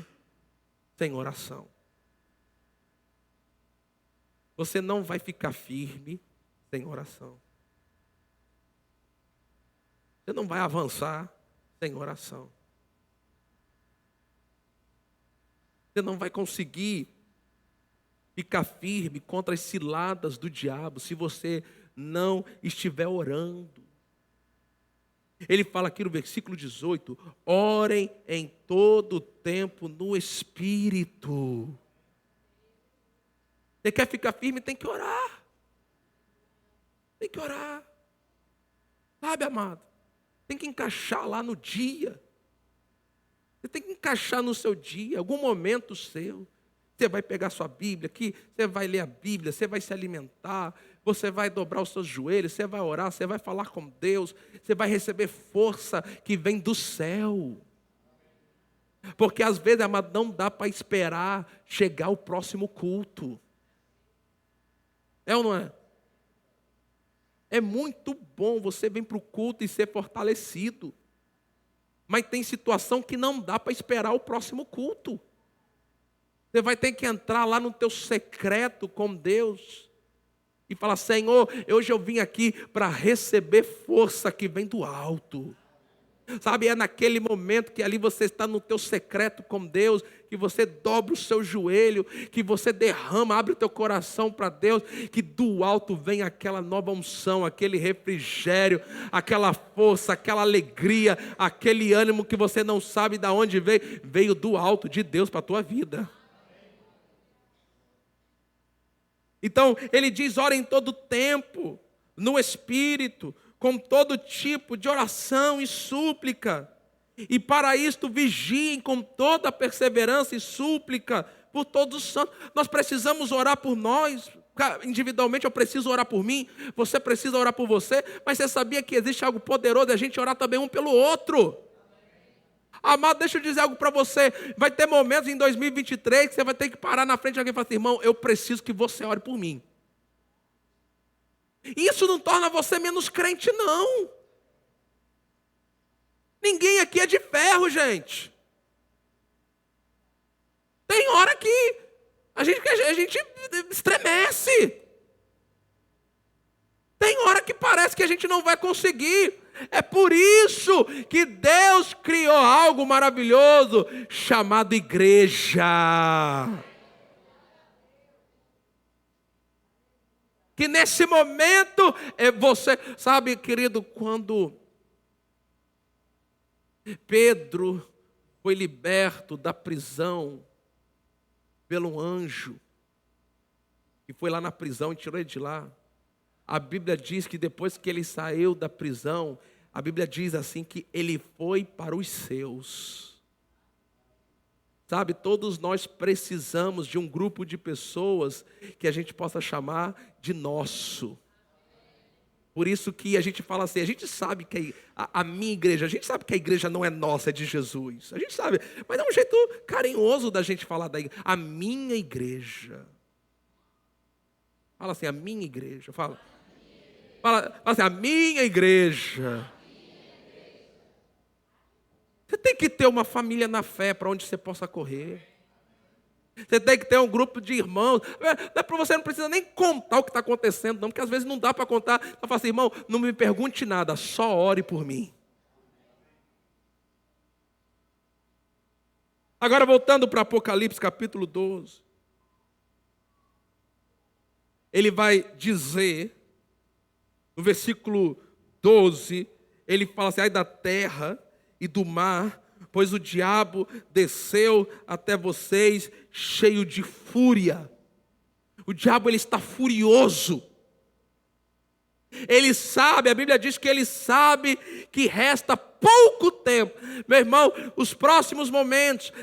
A: sem oração. Você não vai ficar firme sem oração. Você não vai avançar sem oração. Você não vai conseguir ficar firme contra as ciladas do diabo se você não estiver orando. Ele fala aqui no versículo 18: orem em todo o tempo no Espírito. Você quer ficar firme, tem que orar. Tem que orar. Sabe, amado? Tem que encaixar lá no dia. Você tem que encaixar no seu dia, algum momento seu. Você vai pegar sua Bíblia aqui, você vai ler a Bíblia, você vai se alimentar, você vai dobrar os seus joelhos, você vai orar, você vai falar com Deus, você vai receber força que vem do céu. Porque às vezes, amado, não dá para esperar chegar o próximo culto. É ou não é? É muito bom você vir para o culto e ser fortalecido. Mas tem situação que não dá para esperar o próximo culto. Você vai ter que entrar lá no teu secreto com Deus e falar: Senhor, hoje eu vim aqui para receber força que vem do alto. Sabe, é naquele momento que ali você está no teu secreto com Deus, que você dobra o seu joelho, que você derrama, abre o teu coração para Deus, que do alto vem aquela nova unção, aquele refrigério, aquela força, aquela alegria, aquele ânimo que você não sabe de onde veio do alto de Deus para a tua vida. Então, ele diz: ora em todo tempo, no Espírito, com todo tipo de oração e súplica. E para isto vigiem com toda perseverança e súplica por todos os santos. Nós precisamos orar por nós. Individualmente eu preciso orar por mim, você precisa orar por você. Mas você sabia que existe algo poderoso de a gente orar também um pelo outro? Amado, deixa eu dizer algo para você. Vai ter momentos em 2023 que você vai ter que parar na frente de alguém e falar assim: irmão, eu preciso que você ore por mim. Isso não torna você menos crente, não. Ninguém aqui é de ferro, gente. Tem hora que a gente estremece. Tem hora que parece que a gente não vai conseguir. É por isso que Deus criou algo maravilhoso chamado igreja. Que nesse momento, você sabe, querido, quando Pedro foi liberto da prisão pelo anjo, que foi lá na prisão e tirou ele de lá, a Bíblia diz que depois que ele saiu da prisão, a Bíblia diz assim que ele foi para os seus. Sabe, todos nós precisamos de um grupo de pessoas que a gente possa chamar de nosso. Por isso que a gente fala assim, a gente sabe que a minha igreja, a gente sabe que a igreja não é nossa, é de Jesus. A gente sabe, mas é um jeito carinhoso da gente falar da igreja. A minha igreja. Fala assim, a minha igreja. Fala assim, a minha igreja. Você tem que ter uma família na fé para onde você possa correr. Você tem que ter um grupo de irmãos. Você não precisa nem contar o que está acontecendo, não, porque às vezes não dá para contar. Você fala assim, irmão, não me pergunte nada, só ore por mim. Agora voltando para Apocalipse capítulo 12. Ele vai dizer, no versículo 12, ele fala assim, ai da terra e do mar, pois o diabo desceu até vocês cheio de fúria. O diabo, ele está furioso. Ele sabe, a Bíblia diz que ele sabe que resta pouco tempo. Meu irmão, os próximos momentos,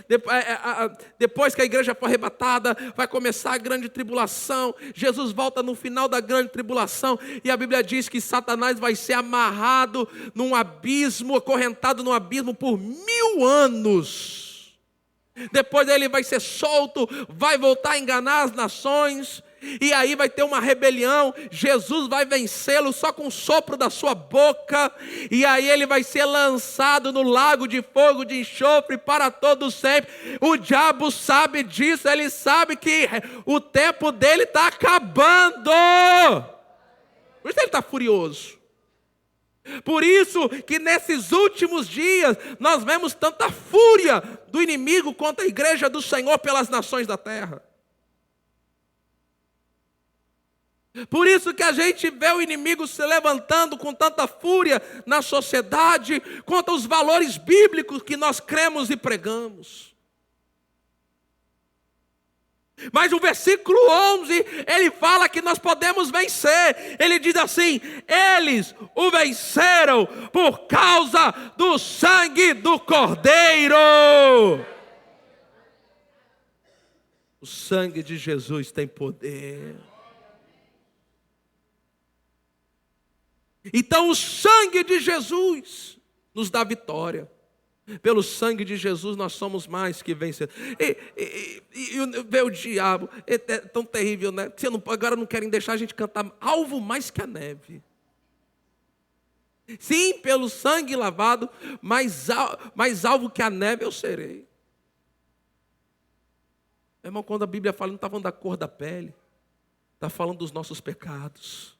A: depois que a igreja for arrebatada, vai começar a grande tribulação. Jesus volta no final da grande tribulação e a Bíblia diz que Satanás vai ser amarrado num abismo, acorrentado num abismo por 1000 anos. Depois ele vai ser solto, vai voltar a enganar as nações. E aí vai ter uma rebelião, Jesus vai vencê-lo só com o sopro da sua boca, e aí ele vai ser lançado no lago de fogo de enxofre para todo sempre. O diabo sabe disso, ele sabe que o tempo dele está acabando, por isso ele está furioso. Por isso que nesses últimos dias nós vemos tanta fúria do inimigo contra a igreja do Senhor pelas nações da terra. Por isso que a gente vê o inimigo se levantando com tanta fúria na sociedade contra os valores bíblicos que nós cremos e pregamos. Mas o versículo 11, ele fala que nós podemos vencer. Ele diz assim, eles o venceram por causa do sangue do Cordeiro. O sangue de Jesus tem poder. Então o sangue de Jesus nos dá vitória. Pelo sangue de Jesus nós somos mais que vencedores. E ver o diabo é tão terrível, né? Agora não querem deixar a gente cantar alvo mais que a neve. Sim, pelo sangue lavado, mais alvo que a neve eu serei. Meu irmão, quando a Bíblia fala, não está falando da cor da pele, está falando dos nossos pecados.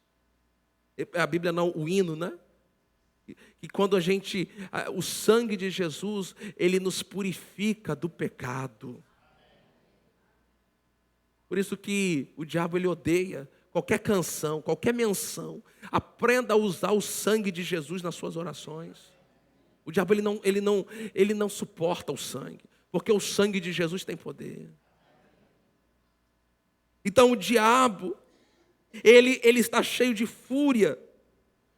A: A Bíblia não, o hino, né? E quando o sangue de Jesus, ele nos purifica do pecado. Por isso que o diabo, ele odeia qualquer canção, qualquer menção. Aprenda a usar o sangue de Jesus nas suas orações. O diabo, ele não suporta o sangue, porque o sangue de Jesus tem poder. Então o diabo, ele está cheio de fúria.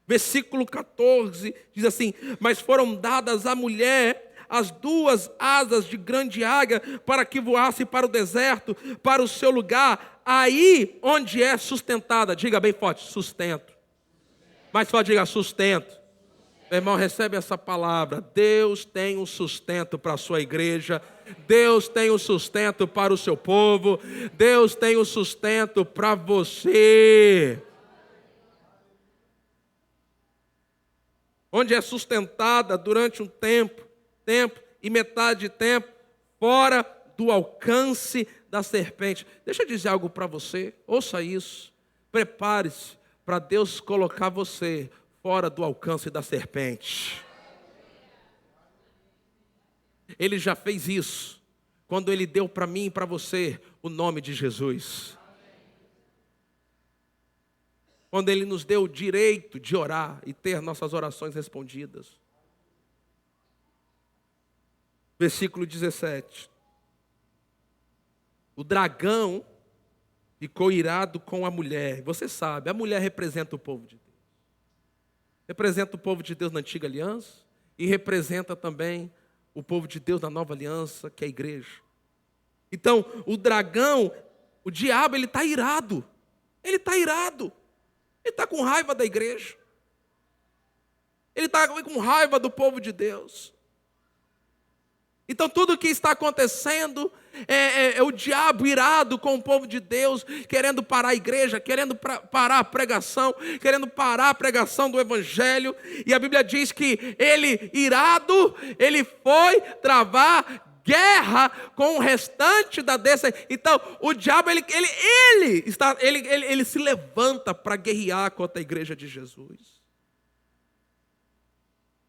A: Versículo 14 diz assim, mas foram dadas à mulher as 2 asas de grande águia para que voasse para o deserto, para o seu lugar, aí onde é sustentada. Diga bem forte, sustento. Mais forte, diga sustento. Meu irmão, recebe essa palavra. Deus tem um sustento para a sua igreja. Deus tem um sustento para o seu povo. Deus tem um sustento para você. Onde é sustentada durante um tempo e metade de tempo, fora do alcance da serpente. Deixa eu dizer algo para você, ouça isso. Prepare-se para Deus colocar você fora do alcance da serpente. Ele já fez isso, quando Ele deu para mim e para você o nome de Jesus. Quando Ele nos deu o direito de orar e ter nossas orações respondidas. Versículo 17. O dragão ficou irado com a mulher. Você sabe, a mulher representa o povo de Deus. Representa o povo de Deus na antiga aliança e representa também o povo de Deus na nova aliança, que é a igreja. Então, o dragão, o diabo, ele está irado. Ele está irado. Ele está com raiva da igreja. Ele está com raiva do povo de Deus. Então tudo o que está acontecendo é o diabo irado com o povo de Deus, querendo parar a igreja, querendo parar a pregação, querendo parar a pregação do evangelho. E a Bíblia diz que ele, irado, ele foi travar guerra com o restante da descendência. Então o diabo ele se levanta para guerrear contra a igreja de Jesus.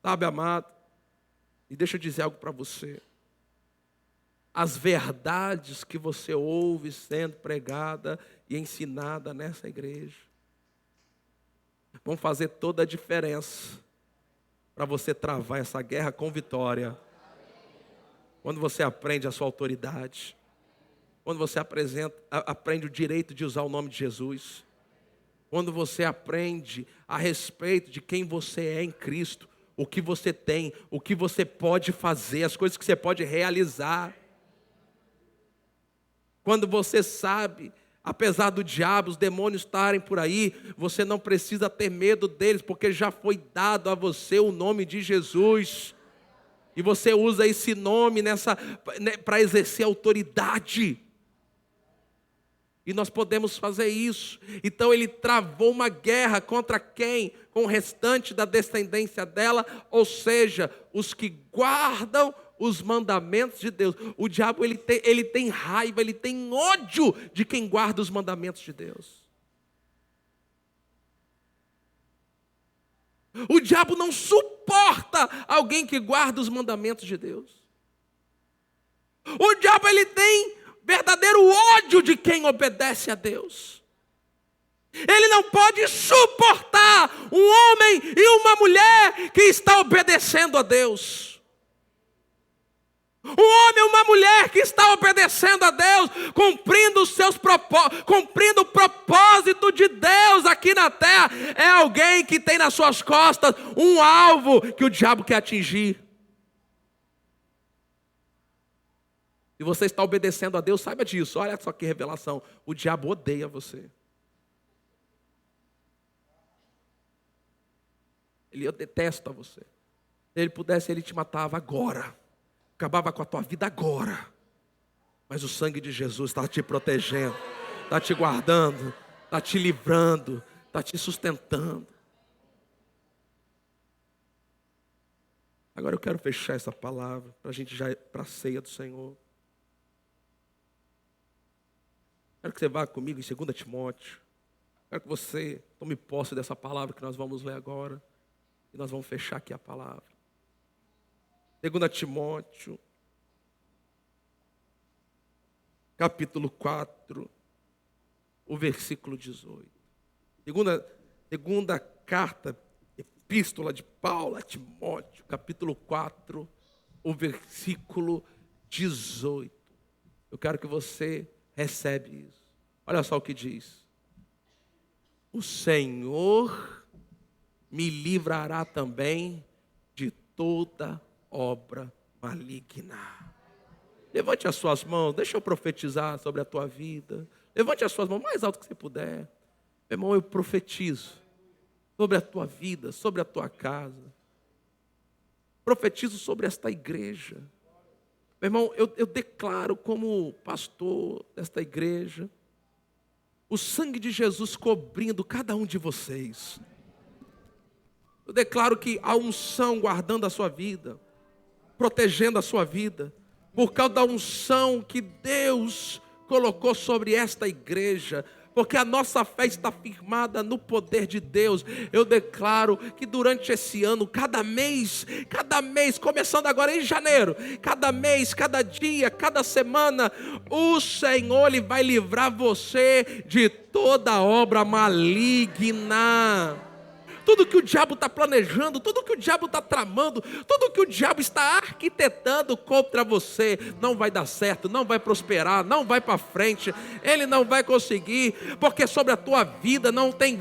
A: Sabe, amado? E deixa eu dizer algo para você. As verdades que você ouve sendo pregada e ensinada nessa igreja vão fazer toda a diferença para você travar essa guerra com vitória. Quando você aprende a sua autoridade, quando você aprende o direito de usar o nome de Jesus, quando você aprende a respeito de quem você é em Cristo, o que você tem, o que você pode fazer, as coisas que você pode realizar. Quando você sabe, apesar do diabo, os demônios estarem por aí, você não precisa ter medo deles, porque já foi dado a você o nome de Jesus. E você usa esse nome para exercer autoridade. E nós podemos fazer isso. Então ele travou uma guerra contra quem? Com o restante da descendência dela, ou seja, os que guardam os mandamentos de Deus. O diabo ele tem raiva, ele tem ódio de quem guarda os mandamentos de Deus. O diabo não suporta alguém que guarda os mandamentos de Deus. O diabo ele tem verdadeiro ódio de quem obedece a Deus. Ele não pode suportar um homem e uma mulher que está obedecendo a Deus. Um homem e uma mulher que está obedecendo a Deus, cumprindo o propósito de Deus aqui na terra, é alguém que tem nas suas costas um alvo que o diabo quer atingir. Se você está obedecendo a Deus, saiba disso. Olha só que revelação. O diabo odeia você. Ele detesta você. Se ele pudesse, ele te matava agora. Acabava com a tua vida agora. Mas o sangue de Jesus está te protegendo, está te guardando, está te livrando, está te sustentando. Agora eu quero fechar essa palavra para a gente já ir para a ceia do Senhor. Quero que você vá comigo em 2 Timóteo. Quero que você tome posse dessa palavra que nós vamos ler agora. E nós vamos fechar aqui a palavra. 2 Timóteo, capítulo 4, o versículo 18. Segunda carta, epístola de Paulo a Timóteo, capítulo 4, o versículo 18. Eu quero que você recebe isso. Olha só o que diz. O Senhor me livrará também de toda obra maligna. Levante as suas mãos, deixa eu profetizar sobre a tua vida. Levante as suas mãos mais alto que você puder. Meu irmão, eu profetizo sobre a tua vida, sobre a tua casa. Profetizo sobre esta igreja. Meu irmão, eu declaro como pastor desta igreja, o sangue de Jesus cobrindo cada um de vocês. Eu declaro que a unção guardando a sua vida, protegendo a sua vida, por causa da unção que Deus colocou sobre esta igreja, porque a nossa fé está firmada no poder de Deus. Eu declaro que durante esse ano, cada mês, começando agora em janeiro, cada mês, cada dia, cada semana, o Senhor Ele vai livrar você de toda obra maligna. Tudo que o diabo está planejando, tudo que o diabo está tramando, tudo que o diabo está arquitetando contra você, não vai dar certo, não vai prosperar, não vai para frente, ele não vai conseguir, porque sobre a tua vida não tem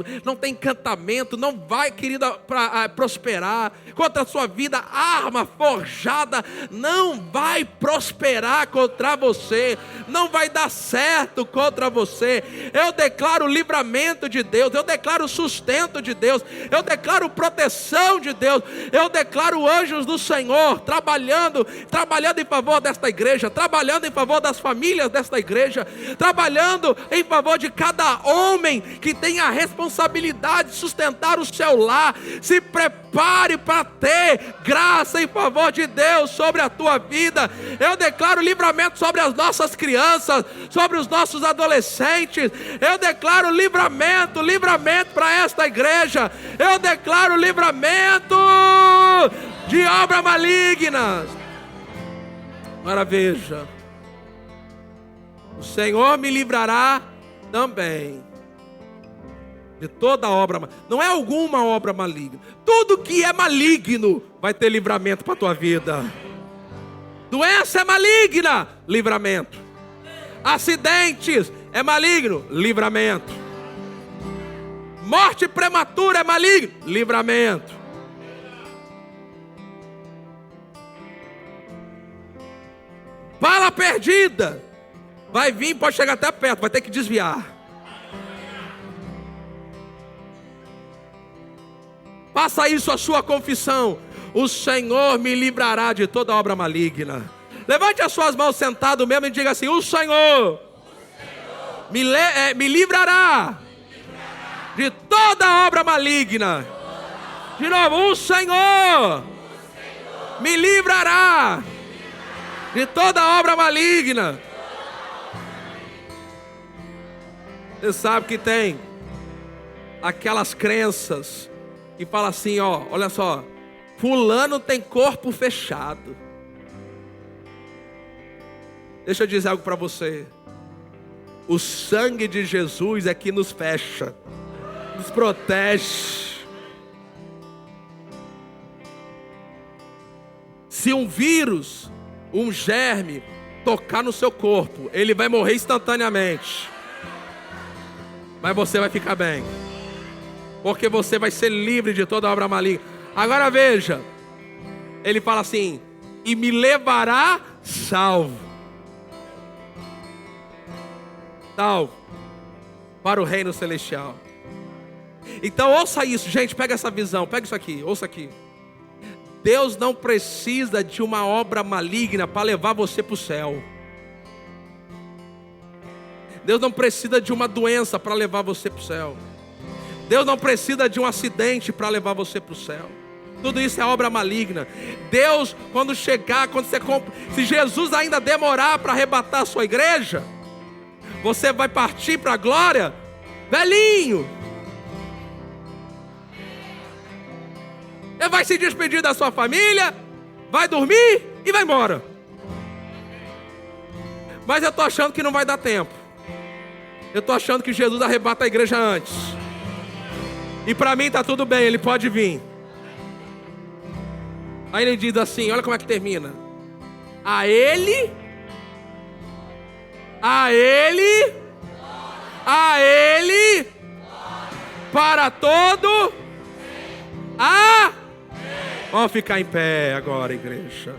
A: encantamento, não vai, querida, prosperar. Contra a sua vida, arma forjada não vai prosperar contra você, não vai dar certo contra você. Eu declaro o livramento de Deus, eu declaro o sustento de Deus, eu declaro proteção de Deus, eu declaro anjos do Senhor trabalhando em favor desta igreja, trabalhando em favor das famílias desta igreja, trabalhando em favor de cada homem que tem a responsabilidade de sustentar o seu lar. Se prepare para ter graça em favor de Deus sobre a tua vida. Eu declaro livramento sobre as nossas crianças, sobre os nossos adolescentes. Eu declaro livramento para esta igreja. Eu declaro livramento de obras malignas. Agora veja, o Senhor me livrará também de toda obra, não é alguma obra maligna, tudo que é maligno vai ter livramento para a tua vida. Doença é maligna, livramento. Acidentes é maligno, livramento. Morte prematura é maligno, livramento. Bala perdida vai vir, pode chegar até perto, vai ter que desviar. Faça isso a sua confissão: o Senhor me livrará de toda obra maligna. Levante as suas mãos sentado mesmo e diga assim: o Senhor me livrará de toda obra maligna. De novo: o Senhor me livrará de toda obra maligna. Você sabe que tem aquelas crenças que fala assim, ó, olha só, fulano tem corpo fechado. Deixa eu dizer algo para você. O sangue de Jesus é que nos fecha, nos protege. Se um vírus, um germe tocar no seu corpo, ele vai morrer instantaneamente, mas você vai ficar bem, porque você vai ser livre de toda obra maligna. Agora veja, ele fala assim: e me levará salvo para o reino celestial. Então ouça isso, gente, pega essa visão, pega isso aqui, ouça aqui. Deus não precisa de uma obra maligna para levar você para o céu. Deus não precisa de uma doença para levar você para o céu. Deus não precisa de um acidente para levar você para o céu. Tudo isso é obra maligna. Deus, quando chegar, se Jesus ainda demorar para arrebatar a sua igreja, você vai partir para a glória velhinho. Você vai se despedir da sua família, vai dormir e vai embora. Mas eu estou achando que não vai dar tempo. Eu estou achando que Jesus arrebata a igreja antes. E para mim está tudo bem, ele pode vir. Aí ele diz assim, olha como é que termina: a ele, para todo a... Vamos ficar em pé agora, igreja.